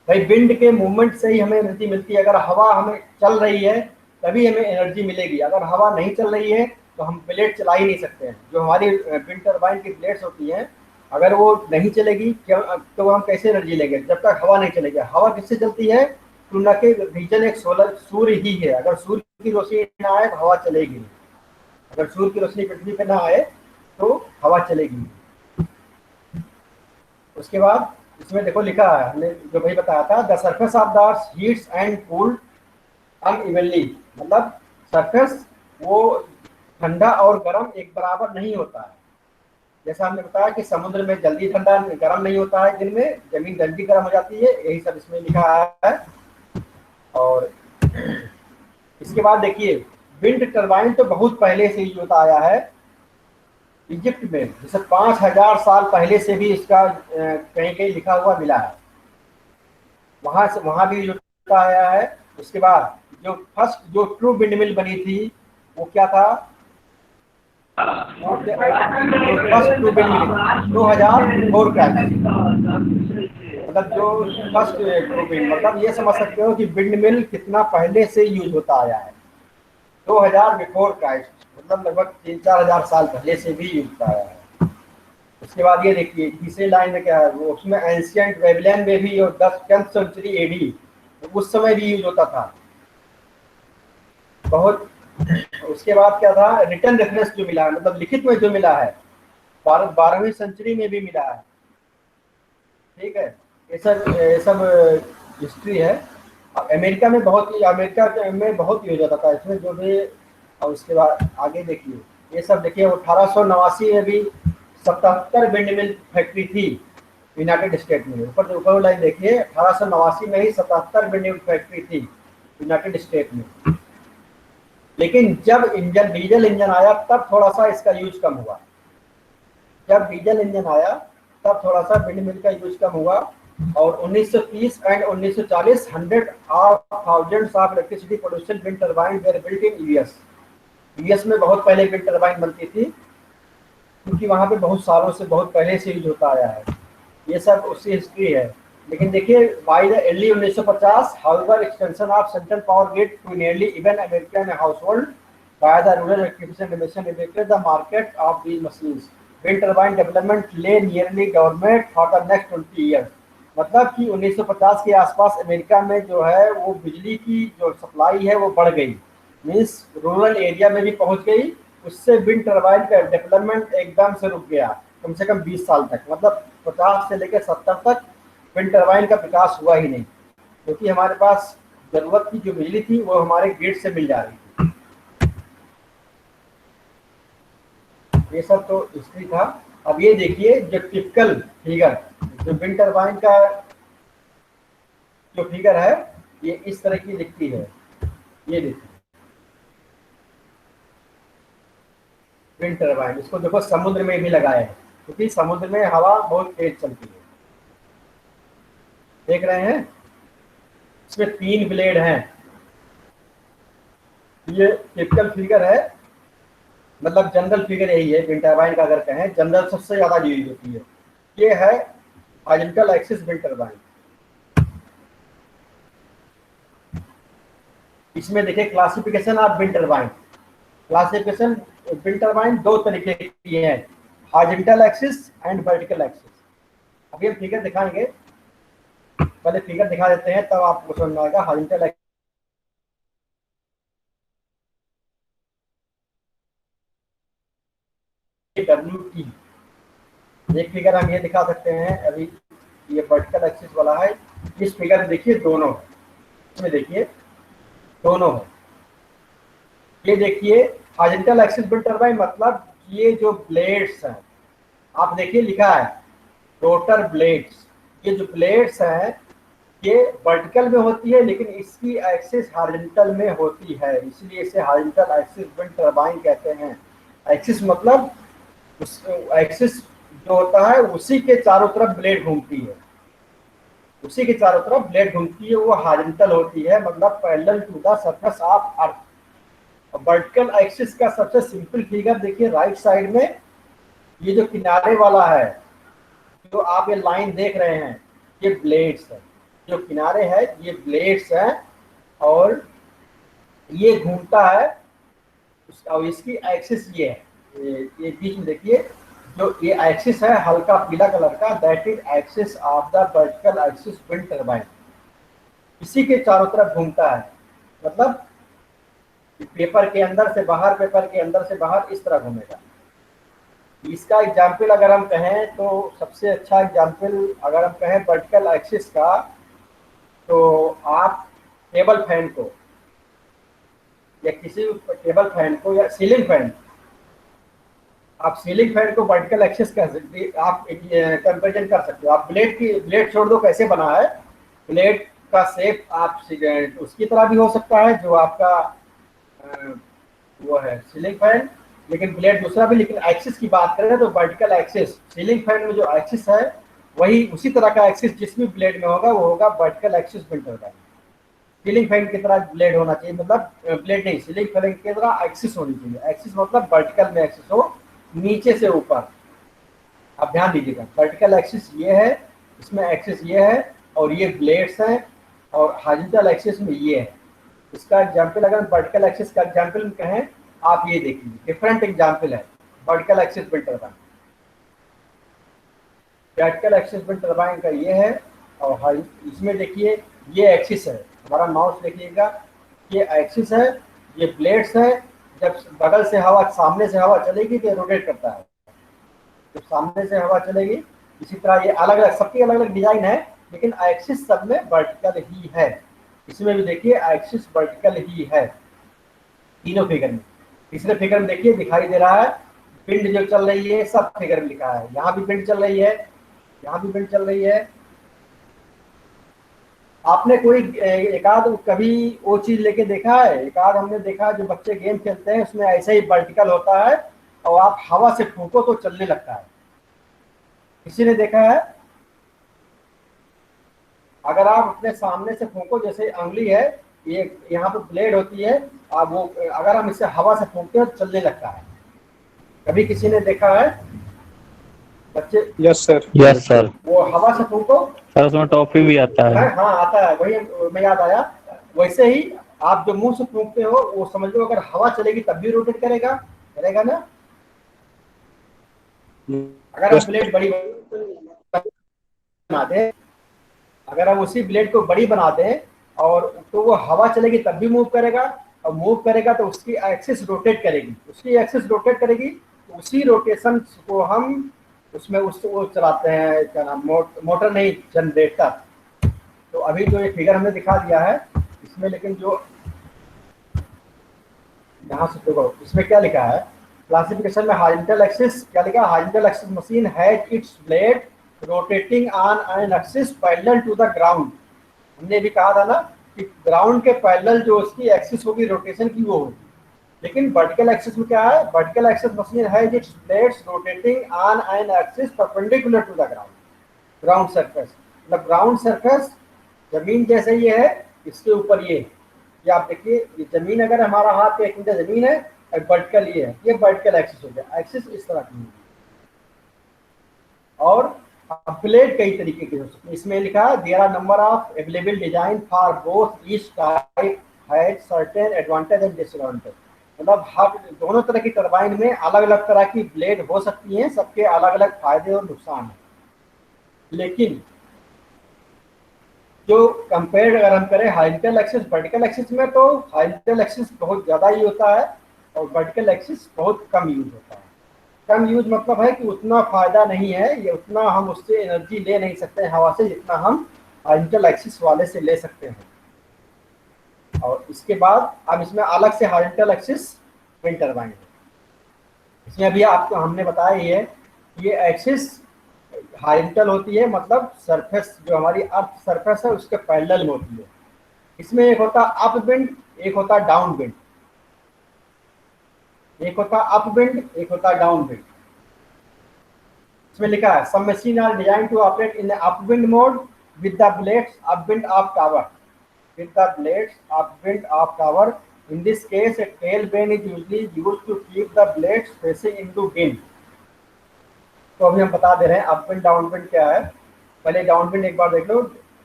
भाई विंड के मूवमेंट से ही हमें एनर्जी मिलती है। अगर हवा हमें चल रही है तभी हमें एनर्जी मिलेगी, अगर हवा नहीं चल रही है तो हम ब्लेड चला ही नहीं सकते हैं। जो हमारी विंड टरबाइन की ब्लेड्स होती हैं अगर वो नहीं चलेगी तो हम कैसे एनर्जी लेंगे जब तक हवा नहीं चलेगी। हवा किससे चलती है? टूना के रीजन एक सोलर सूर्य ही है। अगर सूर्य की रोशनी ना आए तो हवा चलेगी नहीं, अगर सूर्य की रोशनी पृथ्वी पे ना आए तो हवा चलेगी। उसके बाद इसमें देखो लिखा है, हमने जो भाई बताया था, the surface of the earth heats and cooled unevenly. मतलब सरफेस वो ठंडा और गर्म एक बराबर नहीं होता है। जैसा हमने बताया कि समुद्र में जल्दी ठंडा गर्म नहीं होता है, दिन में जमीन जल्दी गर्म हो जाती है, यही सब इसमें लिखा है। और इसके बाद देखिए, विंड टरबाइन तो बहुत पहले से यूज होता आया है। इजिप्ट में जैसे 5000 साल पहले से भी इसका कहीं कहीं लिखा हुआ मिला है, वहाँ भी यूज होता आया है। उसके बाद जो फर्स्ट जो ट्रू विंडमिल बनी थी वो क्या था, जो फर्स्ट ट्रू विंडमिल 2004 का, मतलब जो फर्स्ट ट्रू विंड, मतलब ये समझ सकते हो कि विंडमिल कितना पहले से यूज होता आया है। 2000 बिफोर क्राइस्ट, मतलब लगभग 3-4 हजार साल पहले से भी यूज होता आया है। उसके बाद ये देखिए तीसरी लाइन में क्या है, वो उसमें एंशिएंट बेबीलोन में भी 10th सेंचुरी एडी उस समय भी यूज होता था बहुत। उसके बाद क्या था, रिटन रेफरेंस जो मिला है, मतलब लिखित में जो मिला है 12वीं सेंचुरी में भी मिला है। ठीक है, ये सब हिस्ट्री है। अमेरिका में बहुत यूज होता था इसमें जो भी। और उसके बाद आगे देखिए, ये सब देखिए 1889 में भी 77 विंडमिल फैक्ट्री थी यूनाइटेड स्टेट में। ऊपर लाइन देखिए, 1889 में ही 77 विंडमिल फैक्ट्री थी यूनाइटेड स्टेट में। लेकिन जब डीजल इंजन आया तब थोड़ा सा इसका यूज कम हुआ। जब डीजल इंजन आया तब थोड़ा सा विंडमिल का यूज कम हुआ। और 1930 and 1940 100 thousands of electricity production wind turbine were built in US में बहुत पहले विंड टर्बाइन बनती थी, क्योंकि वहाँ पे बहुत सालों से, बहुत पहले से यूज होता आया है। ये सब उसकी हिस्ट्री है। लेकिन देखिए by the early 1950 however extension of central power grid to nearly even American household by the rural electrification commission affected the market of these machines. Wind turbine development lay nearly government for the next 20 years. मतलब कि 1950 के आसपास America में जो है वो बिजली की जो सप्लाई है वो बढ़ गई, मीन्स रूरल एरिया में भी पहुंच गई। उससे विंड टर्बाइन का डेवलपमेंट एकदम से रुक गया, कम से कम 20 साल तक। मतलब 50 से लेकर 70 तक विंड टर्बाइन का विकास हुआ ही नहीं, क्योंकि हमारे पास जरूरत की जो बिजली थी वो हमारे ग्रिड से मिल जा रही थी। ये सब तो हिस्ट्री था। अब ये देखिए जो टिपिकल फिगर, जो विंड टर्बाइन का जो फिगर है ये इस तरह की दिखती है। ये देखिए विंड टर्बाइन, इसको देखो समुद्र में भी लगाए हैं, क्योंकि समुद्र में हवा बहुत तेज चलती है। देख रहे हैं, इसमें 3 ब्लेड हैं। ये टिपिकल फिगर है, मतलब जनरल फिगर यही है विंड टर्बाइन का। अगर कहें जनरल सबसे ज्यादा यूज होती है। ये है हॉरिजॉन्टल एक्सिस विंड टर्बाइन। इसमें देखिए classification of wind turbine. Classification wind turbine 2 तरीके की है, horizontal axis and vertical axis. अभी हम फिगर दिखाएंगे, पहले फिगर दिखा देते हैं तब आपको समझ में आएगा। हॉरिजॉन्टल एक्सिस WT, एक फिगर हम ये दिखा सकते हैं। अभी ये वर्टिकल एक्सिस वाला है। इस फिगर में देखिए दोनों, इसमें देखिए दोनों है। ये देखिए हॉरिजॉन्टल एक्सिस विंड टर्बाइन, मतलब ये जो ब्लेड्स हैं, आप देखिए लिखा है रोटर ब्लेड्स। ये जो ब्लेड्स हैं ये वर्टिकल में होती है, लेकिन इसकी एक्सिस हॉरिजॉन्टल में होती है, इसलिए इसे हॉरिजॉन्टल एक्सिस विंड टर्बाइन कहते हैं। एक्सिस मतलब उस एक्सिस जो होता है उसी के चारों तरफ ब्लेड घूमती है, उसी के चारों तरफ ब्लेड घूमती है, वो हॉरिजॉन्टल होती है, मतलब parallel to the surface of earth. Vertical axis का सबसे सिंपल फिगर देखिए राइट साइड में, ये जो किनारे वाला है, जो आप ये लाइन देख रहे हैं, ये ब्लेड्स है। जो किनारे हैं ये ब्लेड्स हैं और ये घूमता है, और इसकी एक्सिस ये है। ये बीच में देखिए जो ये एक्सिस है हल्का पीला कलर का, that is axis of the vertical axis wind turbine. इसी के चारों तरफ घूमता है, मतलब पेपर के अंदर से बाहर, पेपर के अंदर से बाहर, इस तरह घूमेगा। इसका एग्जाम्पल अगर हम कहें तो सबसे अच्छा एग्जाम्पल अगर हम कहें वर्टिकल एक्सिस का, तो आप टेबल फैन को या किसी टेबल फैन को या सीलिंग फैन, आप सीलिंग फैन को वर्टिकल एक्सिस कह सकते, आप कंपेरिजन कर सकते हो। आप ब्लेड छोड़ दो कैसे बना है, ब्लेड का शेप आप उसकी तरह भी हो सकता है जो आपका वो है सीलिंग फैन, लेकिन ब्लेड दूसरा भी। लेकिन एक्सिस की बात करें तो वर्टिकल एक्सिस, सीलिंग फैन में जो एक्सिस है वही उसी तरह का एक्सिस जिस भी ब्लेड में होगा वो होगा vertical axis wind turbine. Ceiling fan की तरह ब्लेड होना चाहिए, मतलब ब्लेड नहीं, सीलिंग फैन की तरह एक्सिस होनी चाहिए। एक्सिस मतलब वर्टिकल में एक्सिस हो, नीचे से ऊपर। अब ध्यान दीजिएगा, वर्टिकल एक्सिस ये है, इसमें एक्सिस ये है, और ये ब्लेड्स हैं, और हॉरिजॉन्टल एक्सिस में ये है। इसका एग्जाम्पल अगर वर्टिकल एक्सिस का एग्जाम्पल कहें, आप ये देखिए, डिफरेंट एग्जाम्पल है vertical axis wind turbine. Vertical axis wind turbine का ये है, और इसमें देखिए ये एक्सिस है, हमारा माउस देखिएगा, ये एक्सिस है, ये ब्लेड्स है। जब बगल से हवा, सामने से हवा चलेगी तो ये रोटेट करता है, जब सामने से हवा चलेगी। इसी तरह ये अलग अलग, सबकी अलग अलग डिजाइन है, लेकिन एक्सिस सब में वर्टिकल ही है। इसमें भी देखिए एक्सिस वर्टिकल ही है तीनों फिगर में। तीसरे फिगर में देखिए दिखाई दे रहा है विंड जो चल रही है, सब फिगर में लिखा है। यहाँ भी विंड चल रही है, यहाँ भी विंड चल रही है। आपने कोई एकाध कभी वो चीज लेके देखा है? एकाध हमने देखा है, जो बच्चे गेम खेलते हैं उसमें ऐसे ही वर्टिकल होता है, और आप हवा से फूंको तो चलने लगता है। किसी ने देखा है? अगर आप अपने सामने से फूंको, जैसे अंगुली है, ये यहाँ पे ब्लेड होती है, आप वो अगर हम इससे हवा से फूंकते हैं तो चलने लगता है। कभी किसी ने देखा है बच्चे? Yes sir. Yes sir. वो हवा से फूंको सर उसमें टॉफी भी आता है। हाँ आता है, वही मैं याद आया। वैसे ही आप जो मुंह से फूंकते हो, वो समझ लो अगर हवा चलेगी तब भी रोटेट करेगा, करेगा ना। अगर हम ब्लेड बड़ी बना दें, अगर हम उसी ब्लेड को बड़ी बना दें, और तो वो हवा चलेगी तब भी मूव करेगा, और मूव करेगा तो उसकी एक्सिस रोटेट करेगी, उसकी एक्सिस रोटेट करेगी। तो उसी रोटेशन को हम उसमें वो चलाते हैं, क्या नाम, मोटर नहीं, जनरेटर। तो अभी जो ये फिगर हमने दिखा दिया है इसमें, लेकिन जो यहाँ से देखो इसमें क्या लिखा है क्लासिफिकेशन में, हॉरिजॉन्टल एक्सिस क्या लिखा है? Horizontal axis machine has its blade rotating on an axis parallel to the ground. हमने भी कहा था ना कि ग्राउंड के पैरेलल जो उसकी एक्सिस होगी रोटेशन की, वो होगी। लेकिन वर्टिकल एक्सिस में क्या है? Vertical axis machine has its blades rotating on an axis perpendicular to the ground. Ground surface मतलब ग्राउंड सरफेस जमीन जैसे ये है, इसके ऊपर ये आप देखिए, ये जमीन अगर हमारा हाथ पे 1 मीटर जमीन है, वर्टिकल ये है, ये वर्टिकल एक्सिस हो गया। एक्सिस इस तरह की है। और ब्लेड कई तरीके के हो सकते हैं। इसमें लिखा है there are number of available design for both each type has certain advantage and disadvantage. मतलब हर दोनों तरह की टरबाइन में अलग अलग तरह की ब्लेड हो सकती हैं, सबके अलग अलग फायदे और नुकसान हैं। लेकिन जो कंपेयर अगर हम करें हॉरिजॉन्टल एक्सिस वर्टिकल एक्सिस में, तो हॉरिजॉन्टल एक्सिस बहुत ज़्यादा ही होता है और वर्टिकल एक्सिस बहुत कम यूज होता है। कम यूज मतलब है कि उतना फायदा नहीं है, ये उतना हम उससे एनर्जी ले नहीं सकते हवा से, जितना हम हॉरिजॉन्टल एक्सिस वाले से ले सकते हैं। और इसके बाद अब इसमें अलग से हॉरिजॉन्टल एक्सिस विंड टरबाइन है। इसमें अभी आपको हमने बताया ही है, ये एक्सिस हॉरिजॉन्टल होती है, मतलब सरफेस जो हमारी अर्थ सरफेस है उसके पैरेलल में होती है। इसमें एक होता अप विंड, एक होता डाउन विंड। एक होता अप विंड, एक होता डाउन विंड। इसमें लिखा है some machine are design to operate in upwind mode with the blades upwind of tower, with the blades upwind of tower. In this case, a tail vane is usually used to keep the blades facing into wind. तो अभी हम बता दे रहे हैं अपविंड downwind क्या है। पहले downwind एक बार देख लो।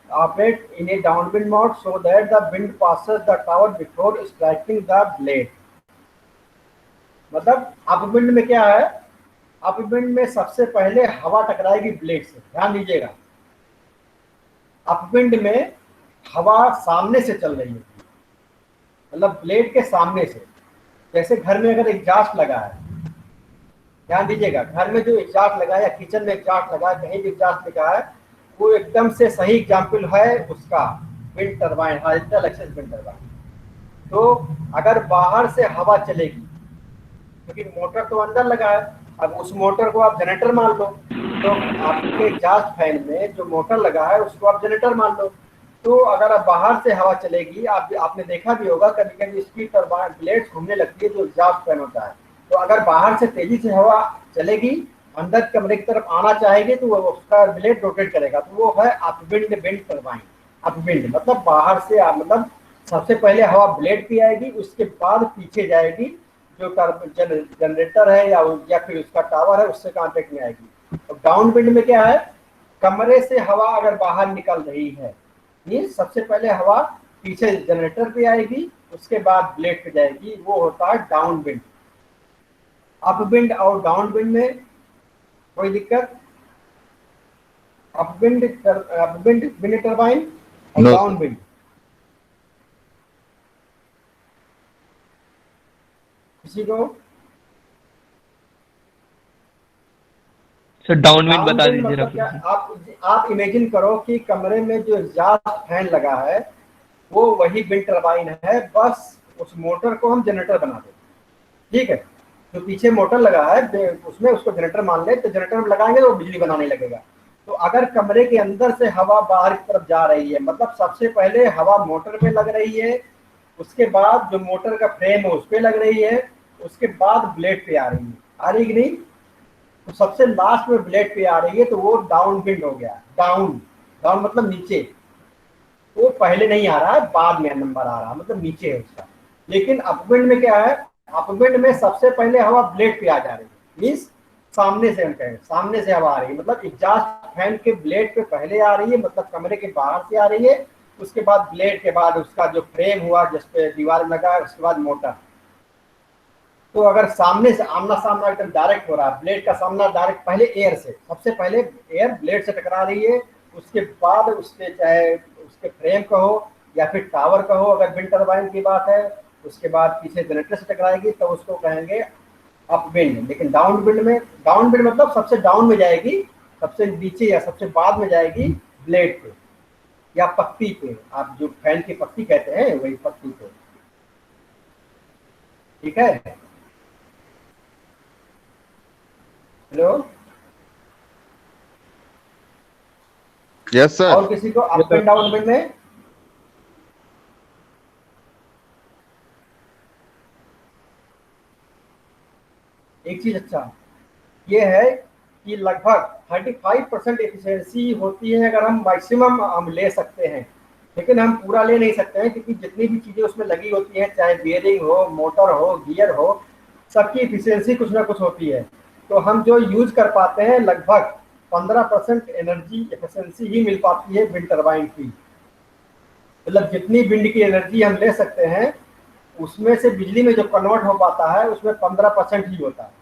Operate in a downwind mode so that the wind passes the tower before striking the blade. मतलब अपविंड में क्या है? अपविंड में सबसे पहले हवा टकराएगी ब्लेड से। ध्यान दीजिएगा, अपविंड में हवा सामने से चल रही है, मतलब ब्लेड के सामने से। जैसे घर में अगर एग्जॉस्ट लगा है, ध्यान दीजिएगा, घर में जो एग्जॉस्ट लगा है या किचन में एग्जॉस्ट लगा है, कहीं भी एग्जॉस्ट लगा है, वो एकदम से सही एग्जाम्पल है उसका wind turbine, horizontal axis wind turbine. तो अगर बाहर से हवा चलेगी, क्योंकि मोटर तो अंदर लगा है, अब उस मोटर को आप जनरेटर मान लो, तो आपके एग्जॉस्ट फैन में जो मोटर लगा है उसको आप जनरेटर मान लो। तो अगर आप बाहर से हवा चलेगी, आपने देखा भी होगा कभी कभी इसकी टरबाइन ब्लेड्स घूमने लगती है जो एग्जॉस्ट फैन होता है। तो अगर बाहर से तेजी से हवा चलेगी, अंदर कमरे की तरफ आना चाहेगी, तो वो उसका ब्लेड रोटेट करेगा। तो वो है अपविंड विंड टरबाइन। अपविंड मतलब बाहर से मतलब सबसे पहले हवा ब्लेड पे आएगी, उसके बाद पीछे जाएगी, जो जनरेटर है या फिर उसका टावर है उससे कांटेक्ट में आएगी। और डाउन विंड में क्या है, कमरे से हवा अगर बाहर निकल रही है, ये सबसे पहले हवा पीछे जनरेटर पे आएगी, उसके बाद ब्लेड पे जाएगी, वो होता है डाउन विंड। अप विंड और डाउन विंड में कोई दिक्कत? अप विंड विंड टरबाइन और No, डाउन sir. विंड किसी को? सर डाउन विंड डाउन बता विंड दीजिए मतलब क्या? रफली। आप इमेजिन करो कि कमरे में जो एग्जॉस्ट फैन लगा है वो वही विंड टरबाइन है, बस उस मोटर को हम जनरेटर बना दें। ठीक है, जो पीछे मोटर लगा है उसमें उसको जनरेटर मान ले, तो जनरेटर में लगाएंगे तो वो बिजली बनाने लगेगा। तो अगर कमरे के अंदर से हवा बाहर की तरफ जा रही है, मतलब सबसे पहले हवा मोटर में लग रही है, उसके बाद जो मोटर का फ्रेम है उस पर लग रही है, उसके बाद ब्लेड पे आ रही है, आ रही कि नहीं? तो सबसे लास्ट में ब्लेड पे आ रही है, तो वो डाउन विंड हो गया। डाउन, डाउन मतलब नीचे, वो पहले नहीं आ रहा है, बाद में नंबर आ रहा है, मतलब नीचे है उसका। लेकिन अपविंड में क्या है, अपविंड में सबसे पहले हवा ब्लेड पे आ जा रही है, मीन्स सामने से, हम कहें सामने से हवा आ रही है, मतलब एग्जॉस्ट फैन के ब्लेड पे पहले आ रही है, मतलब कमरे के बाहर से आ रही है, उसके बाद ब्लेड के बाद उसका जो फ्रेम हुआ जिस पे दीवार लगा है, उसके बाद मोटर। तो अगर सामने से आमना सामना एकदम डायरेक्ट हो रहा है, ब्लेड का सामना डायरेक्ट पहले एयर से, सबसे पहले एयर ब्लेड से टकरा रही है, उसके बाद उसके चाहे उसके फ्रेम का हो या फिर टावर का हो, अगर विंड टरबाइन की बात है, उसके बाद पीछे जनरेटर से टकराएगी तो उसको कहेंगे अप विंड। लेकिन डाउन विंड में, डाउन विंड मतलब सबसे डाउन में जाएगी, सबसे नीचे या सबसे बाद में जाएगी ब्लेड पे या पत्ती पे, आप जो फैन की पत्ती कहते हैं वही पत्ती पे। ठीक है, हेलो, Yes, sir. और किसी को अप एंड डाउन विंड में? एक चीज अच्छा ये है कि लगभग 35% एफिशिएंसी होती है, अगर हम मैक्सिमम हम ले सकते हैं, लेकिन हम पूरा ले नहीं सकते हैं, क्योंकि जितनी भी चीज़ें उसमें लगी होती हैं, चाहे बियरिंग हो, मोटर हो, गियर हो, सबकी एफिशिएंसी कुछ ना कुछ होती है। तो हम जो यूज कर पाते हैं लगभग 15% एनर्जी एफिशिएंसी ही मिल पाती है विंड टरबाइन की। मतलब जितनी विंड की एनर्जी हम ले सकते हैं उसमें से बिजली में जो कन्वर्ट हो पाता है उसमें 15% ही होता है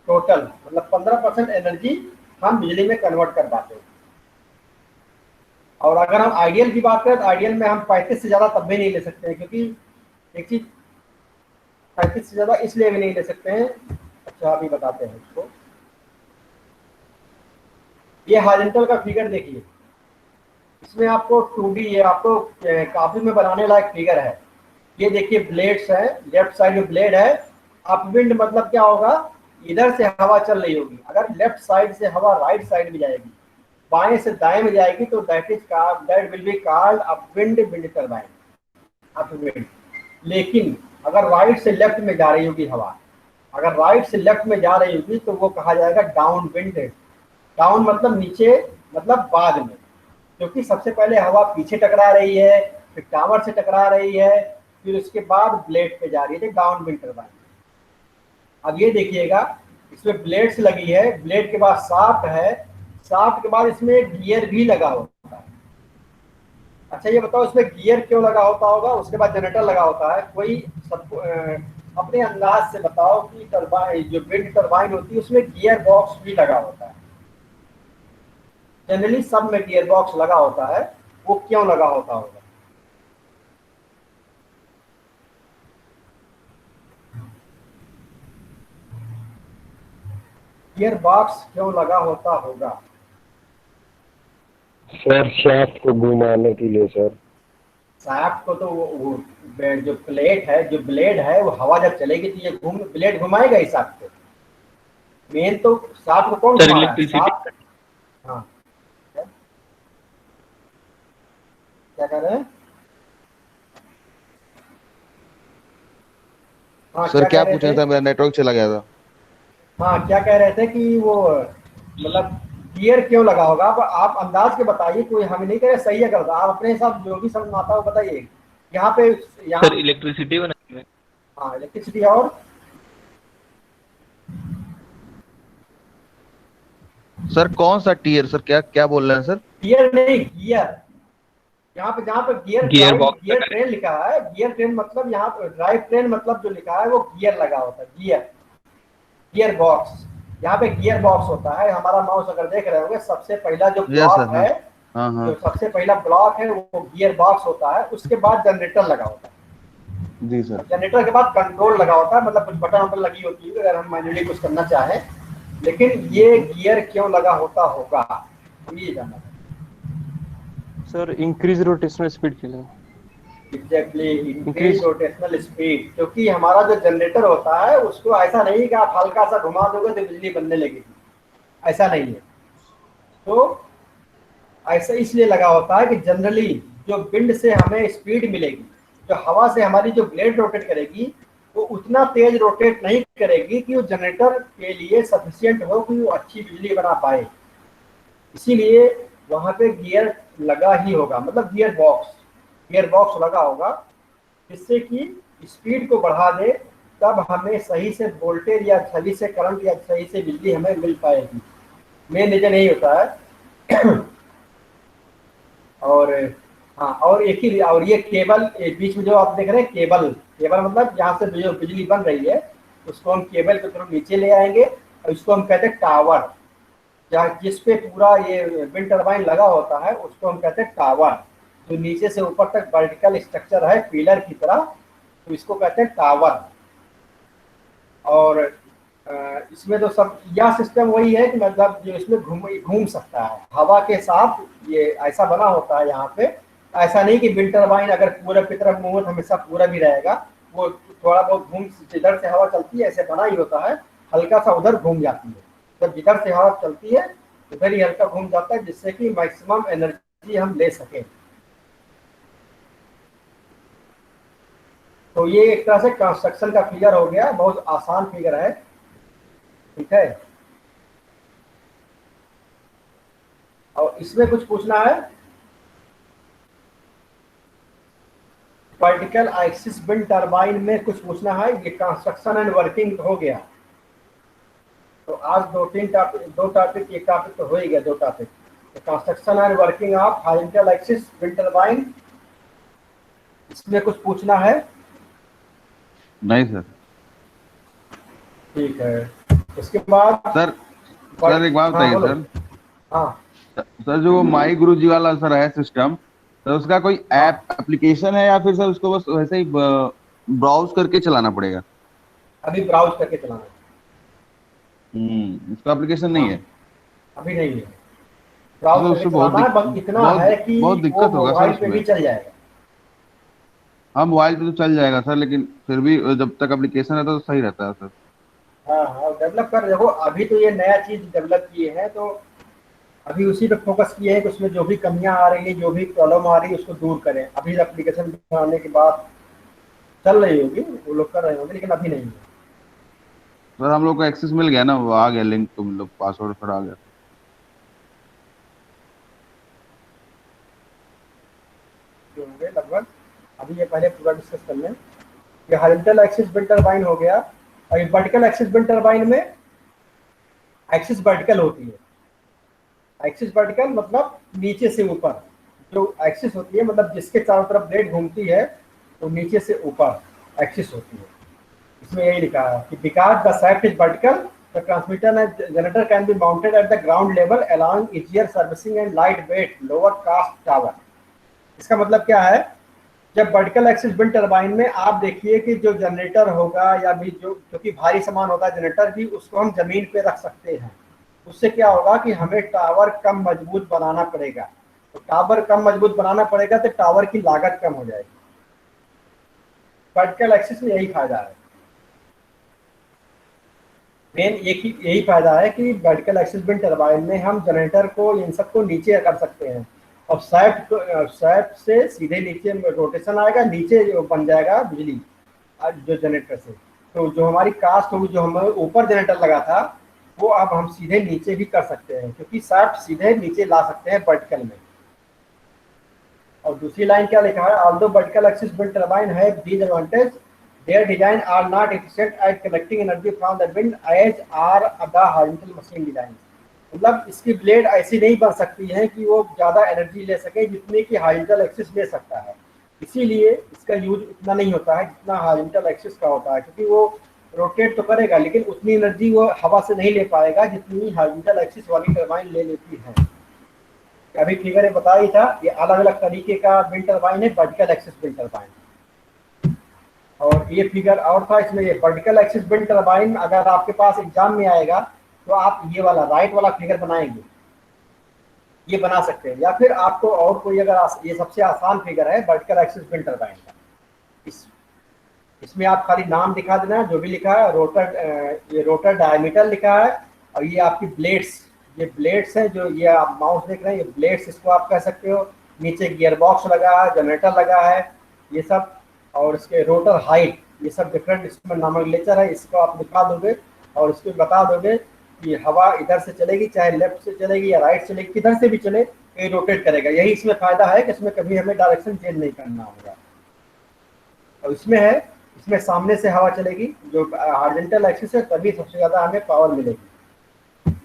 टोटल, मतलब 15% एनर्जी हम बिजली में कन्वर्ट कर पाते हैं। और अगर हम आइडियल की बात करें तो आइडियल में हम 35 से ज़्यादा तब भी नहीं ले सकते हैं, क्योंकि एक चीज 35 से ज़्यादा इसलिए भी नहीं ले सकते हैं, अच्छा अभी बताते हैं इसको। ये हॉरिजॉन्टल का फिगर देखिए, इसमें आपको 2D है, आपको काफी में बनाने लायक फिगर है। ये देखिए ब्लेड्स है, लेफ्ट साइड में ब्लेड है। अपविंड मतलब क्या होगा, इधर से हवा चल रही होगी, अगर लेफ्ट साइड से हवा राइट साइड में जाएगी, बाएं से दाएं में जाएगी, तो that will be called upwind, wind turbine, upwind. लेकिन अगर राइट से लेफ्ट में जा रही होगी हवा, अगर राइट से लेफ्ट में जा रही होगी तो वो कहा जाएगा डाउन विंड। डाउन मतलब नीचे, मतलब बाद में, क्योंकि सबसे पहले हवा पीछे टकरा रही है, फिर टावर से टकरा रही है, फिर उसके बाद ब्लेड पे जा रही है, डाउन विंड टरबाइन। अब ये देखिएगा, इसमें ब्लेड्स लगी है, ब्लेड के बाद शाफ्ट है, शाफ्ट के बाद इसमें गियर भी लगा होता है। अच्छा ये बताओ इसमें गियर क्यों लगा होता होगा, उसके बाद जनरेटर लगा होता है, कोई सबको अपने अंदाज से बताओ कि टरबाइन, जो विंड टरबाइन होती है उसमें गियर बॉक्स भी लगा होता है। जनरली सब में गियर बॉक्स लगा होता है, वो क्यों लगा होता होगा? गियर बॉक्स क्यों लगा होता होगा? सर शाफ्ट को घुमाने के लिए सर। शाफ्ट को तो वो जो प्लेट है, जो ब्लेड है, वो हवा जब चलेगी तो ये ब्लेड घुमाएगा इस शाफ्ट को। मेन तो शाफ्ट को कौन सर घुमा रहा है? इलेक्ट्रिसिटी। शाफ्ट। हाँ, क्या कह रहे हैं? हाँ, सर क्या कह रहे पूछ रहे थे? थे, मेरा नेटवर्क चला गया था। हाँ, क्या कह रहे थे कि वो मतलब गियर क्यों लगा होगा? आप अंदाज के बताइए, कोई हमें नहीं कहे सही है गलत, आप अपने हिसाब जो भी समझ में आता हो बताइए। यहाँ पे यहाँ सर इलेक्ट्रिसिटी बनाने में। हाँ इलेक्ट्रिसिटी। और सर कौन सा टीयर सर, क्या क्या बोल रहे हैं सर? गियर नहीं, गियर। यहाँ पे जहाँ पे gear gear drive box gear लगा है। ट्रेन लिखा है, गियर ट्रेन मतलब यहाँ पे ड्राइव ट्रेन मतलब जो लिखा है वो गियर लगा होता है, गियर गियर बॉक्स। यहाँ पे गियर बॉक्स होता है। हमारा माउस अगर देख रहे होंगे, सबसे पहला जो यस सर, ब्लॉक हाँ है, हाँ हाँ। जो सबसे पहला ब्लॉक है वो गियर बॉक्स होता है। उसके बाद जनरेटर लगा होता है। जी सर। जनरेटर के बाद कंट्रोल लगा होता है, मतलब कुछ बटन वटन लगी होती है अगर हम मैन्युअली कुछ करना चाहें। लेकिन ये गियर क्यों लगा होता होगा, ये जानना है। सर इंक्रीज रोटेशनल स्पीड के लिए। Exactly, increase rotational speed. क्योंकि हमारा जो जनरेटर होता है उसको ऐसा नहीं कि आप हल्का सा घुमा दोगे तो बिजली बनने लगेगी, ऐसा नहीं है। तो ऐसा इसलिए लगा होता है कि जनरली जो विंड से हमें स्पीड मिलेगी, जो हवा से हमारी जो ब्लेड रोटेट करेगी, वो उतना तेज रोटेट नहीं करेगी कि वो जनरेटर के लिए सफिशिएंट हो कि वो अच्छी बिजली बना पाए। इसीलिए वहाँ पे गियर लगा ही होगा, मतलब गियर बॉक्स लगा होगा, जिससे कि स्पीड को बढ़ा दे, तब हमें सही से वोल्टेज या सही से करंट या सही से बिजली हमें मिल पाएगी। मेन रीजन यही होता है। और हाँ, और एक ही, और ये केबल बीच में जो आप देख रहे हैं, केबल मतलब जहाँ से जो बिजली बन रही है उसको हम केबल के थ्रू नीचे ले आएंगे, और इसको हम कहते हैं टावर। जहाँ जिस पे पूरा ये विंड टर्बाइन लगा होता है उसको हम कहते हैं टावर। जो नीचे से ऊपर तक वर्टिकल स्ट्रक्चर है पिलर की तरह, तो इसको कहते हैं टावर। और इसमें तो सब यह सिस्टम वही है कि मतलब जो इसमें घूम सकता है हवा के साथ, ये ऐसा बना होता है यहाँ पे। ऐसा नहीं कि विंड टर्बाइन अगर पूरा की तरफ मुंह हमेशा पूरा भी रहेगा, वो थोड़ा बहुत घूम, जिधर से हवा चलती है ऐसे बना ही होता है, हल्का सा उधर घूम जाती है। जब जिधर से हवा चलती है उधर ही हल्का घूम जाता है, जिससे कि मैक्सिमम एनर्जी हम ले सकें। तो ये एक तरह से कंस्ट्रक्शन का फिगर हो गया, बहुत आसान फिगर है, ठीक है। और इसमें कुछ पूछना है? वर्टिकल एक्सिस विंड टरबाइन में कुछ पूछना है? ये कंस्ट्रक्शन एंड वर्किंग हो गया। तो आज दो टॉपिक, एक टॉपिक तो हो ही गया, दो topic. Construction and working of horizontal axis wind turbine, इसमें कुछ पूछना है? नहीं सर। ठीक है। इसके बाद सर एक बात बताइए सर। हाँ सर जो माई गुरु जी वाला सर है सिस्टम, तो उसका कोई ऐप एप्लीकेशन है या फिर सर उसको बस वैसे ही ब्राउज करके चलाना पड़ेगा? अभी ब्राउज करके चलाना है। इसका एप्लीकेशन नहीं है अभी नहीं है, ब्राउज तो करके उससे चलाना है। बस इतना है कि बहुत दिक्कत होगा मोबाइल सर पे भी उसमें। चल जाएगा। हाँ मोबाइल पे तो चल जाएगा सर, लेकिन फिर भी जब तक एप्लीकेशन रहता है तो सही रहता है सर। हाँ हाँ, डेवलप कर, देखो अभी तो ये नया चीज डेवलप किए हैं, तो अभी उसी पे फोकस किए हैं कि उसमें जो भी कमियां आ रही है, जो भी प्रॉब्लम आ रही है उसको दूर करें। अभी एप्लीकेशन बनाने के बाद चल रही होगी, वो लोग कर रहे होंगे, लेकिन अभी नहीं है। सर हम लोग को एक्सेस मिल गया ना, वो आ गया लिंक, तो मतलब पासवर्ड फिर आ गया। होंगे लगभग। अभी ये पहले पूरा डिस्कस कर लें। ये हॉरिजॉन्टल एक्सिस विंड टरबाइन हो गया, और ये वर्टिकल एक्सिस विंड टरबाइन में एक्सिस वर्टिकल होती है। एक्सिस वर्टिकल मतलब नीचे से ऊपर जो एक्सिस होती है, मतलब जिसके चारों तरफ ब्लेड घूमती है, तो नीचे से ऊपर एक्सिस होती है। इसमें यही लिखा है कि because the shaft is vertical, the transmitter and generator can be mounted at the ground level allowing easier servicing and light weight lower caste tower. इसका मतलब क्या है? जब वर्टिकल एक्सिस विंड टरबाइन में आप देखिए कि जो जनरेटर होगा या भी जो कि भारी सामान होता है जनरेटर भी, उसको हम जमीन पे रख सकते हैं। उससे क्या होगा कि हमें टावर कम मजबूत बनाना पड़ेगा। तो टावर कम मजबूत बनाना पड़ेगा तो टावर की लागत कम हो जाएगी। वर्टिकल एक्सिस में यही फायदा है, मेन एक ही यही फायदा है कि वर्टिकल एक्सिस विंड टरबाइन में हम जनरेटर को, इन सबको नीचे कर सकते हैं, और शाफ्ट से सीधे नीचे रोटेशन आएगा, नीचे बन जाएगा बिजली जो जनरेटर से। तो जो हमारी कास्ट होगी, जो हमें ऊपर जनरेटर लगा था, वो अब हम सीधे नीचे भी कर सकते हैं, क्योंकि शाफ्ट सीधे नीचे ला सकते हैं वर्टिकल में। और दूसरी लाइन क्या लिखा है, although vertical axis wind turbine have these advantage, their design are not efficient at collecting energy from the wind as are the horizontal machine design. मतलब इसकी ब्लेड ऐसी नहीं बन सकती है कि वो ज़्यादा एनर्जी ले सके जितनी कि हॉरिजॉन्टल एक्सिस ले सकता है, इसीलिए इसका यूज उतना नहीं होता है जितना हॉरिजॉन्टल एक्सिस का होता है, क्योंकि वो रोटेट तो करेगा लेकिन उतनी एनर्जी वो हवा से नहीं ले पाएगा जितनी हॉरिजॉन्टल एक्सिस वाली टरबाइन ले लेती है। अभी फिगर ये बता ही था, ये अलग अलग तरीके का विंड टरबाइन है, वर्टिकल एक्सिस विंड टरबाइन। और ये फिगर और था इसमें, ये वर्टिकल एक्सिस विंड टरबाइन अगर आपके पास एग्जाम में आएगा तो आप ये वाला राइट वाला फिगर बनाएंगे, ये बना सकते हैं, या फिर आपको और कोई अगर ये सबसे आसान फिगर है वर्टिकल एक्सिस विंड टरबाइन का। इसमें आप खाली नाम दिखा देना जो भी लिखा है, रोटर, ये रोटर डायमीटर लिखा है, और ये आपकी ब्लेड्स, ये ब्लेड्स है जो ये आप माउस देख रहे हैं, ये ब्लेड्स इसको आप कह सकते हो। नीचे गियर बॉक्स लगा है, जनरेटर लगा है, ये सब, और इसके रोटर हाइट, ये सब डिफरेंट इसमें नॉमेनक्लेचर है, इसको आप दिखा दोगे और इसको बता दोगे कि हवा इधर से चलेगी, चाहे लेफ्ट से चलेगी या राइट चलेगी, किधर से भी चले ये रोटेट करेगा। यही इसमें फायदा है कि इसमें कभी हमें डायरेक्शन चेंज नहीं करना होगा। और इसमें है, इसमें सामने से हवा चलेगी, जो हॉरिजॉन्टल एक्सिस है, तभी सबसे ज़्यादा हमें पावर मिलेगी।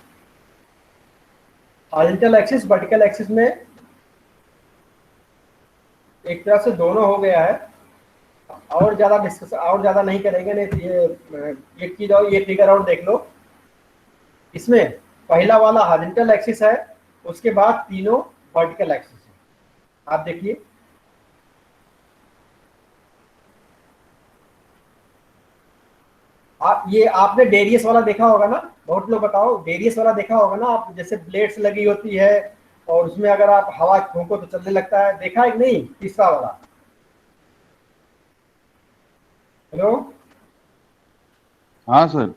हॉरिजॉन्टल एक्सिस वर्टिकल एक्सिस में एक तरह से दोनों हो गया है, और ज़्यादा डिस्कस और ज़्यादा नहीं करेंगे, नहीं तो ये चीज़ और ये फिगर और देख लो। इसमें पहला वाला हॉरिजॉन्टल एक्सिस है, उसके बाद तीनों वर्टिकल एक्सिस है। आप देखिए, आप ये आपने डेरियस वाला देखा होगा ना, बहुत लोग बताओ डेरियस वाला देखा होगा ना आप, जैसे ब्लेड्स लगी होती है और उसमें अगर आप हवा फूंको तो चलने लगता है, देखा है कि नहीं? तीसरा वाला, हेलो, हाँ सर।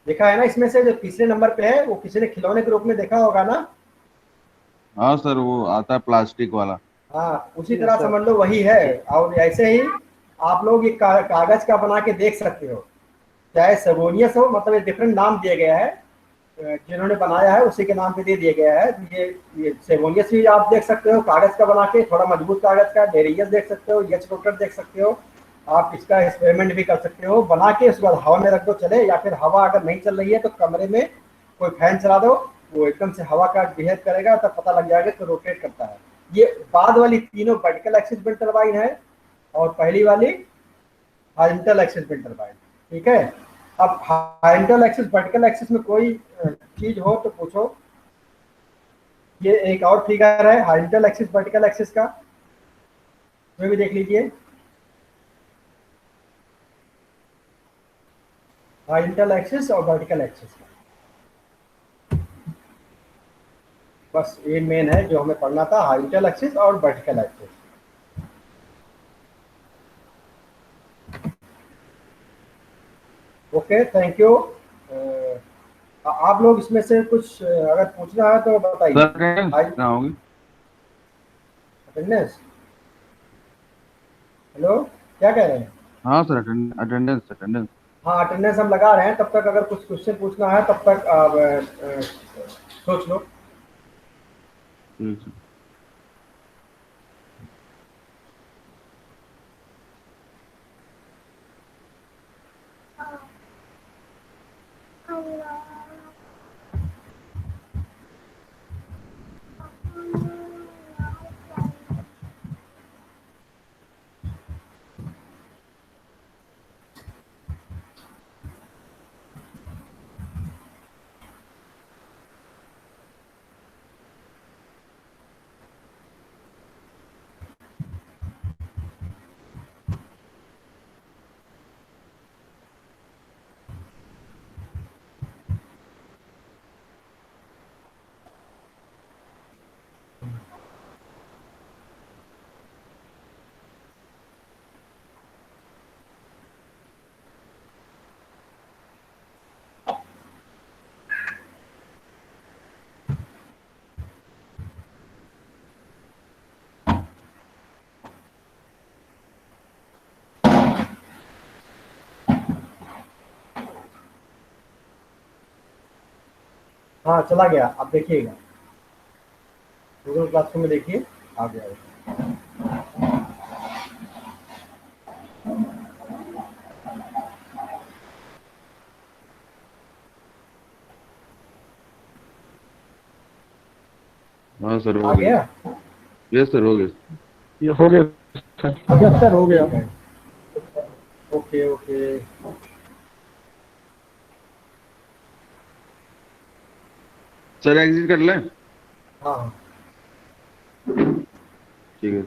देखा है ना? इसमें से जो तीसरे नंबर पे है वो किसी ने खिलौने के रूप में देखा होगा ना? हाँ सर, वो आता है प्लास्टिक वाला। हाँ, उसी तरह समझ लो वही है। और ऐसे ही आप लोग ये कागज का बना के देख सकते हो, चाहे सेवोनियस हो, मतलब ये डिफरेंट नाम दिया गया है, जिन्होंने बनाया है उसी के नाम पे दे दिया गया है। ये सेवोनियस भी आप देख सकते हो कागज का बना के, थोड़ा मजबूत कागज का। डेरियस देख सकते हो, एच रोटर देख सकते हो। आप इसका एक्सपेरिमेंट भी कर सकते हो बना के, उसके बाद हवा में रख दो चले, या फिर हवा अगर नहीं चल रही है तो कमरे में कोई फैन चला दो, वो एकदम से हवा का बिहेव करेगा, तब पता लग जाएगा कि रोटेट करता है। ये बाद वाली तीनों वर्टिकल एक्सिस विंड टरबाइन है, और पहली वाली हॉरिजॉन्टल एक्सिस विंड टरबाइन। ठीक है, अब हॉरिजॉन्टल एक्सिस वर्टिकल एक्सिस में कोई चीज हो तो पूछो। ये एक और फिगर है हॉरिजॉन्टल एक्सिस वर्टिकल एक्सिस का, इसमें भी देख लीजिए। हॉरिजॉन्टल एक्सिस और वर्टिकल एक्सिस का बस ये मेन है जो हमें पढ़ना था, हॉरिजॉन्टल एक्सिस और vertical axis. Okay, thank you. आप लोग इसमें से कुछ अगर पूछना है तो बताइए। कितना होगी अटेंडेंस? हेलो, क्या कह रहे हैं? हाँ सर, अटेंडेंस अटेंडेंस। हाँ, अटेंडेंस हम लगा रहे हैं, तब तक अगर कुछ क्वेश्चन पूछना है तब तक आप सोच लो। ठीक है। हाँ चला गया, आप देखिएगा गूगल क्लासरूम में, देखिए आ गया है। हाँ सर हो आ गया। गया। यस सर हो गया। ये हो गया सर। यस सर हो गया। Okay okay. सर एग्जिट कर लें? हाँ ठीक है।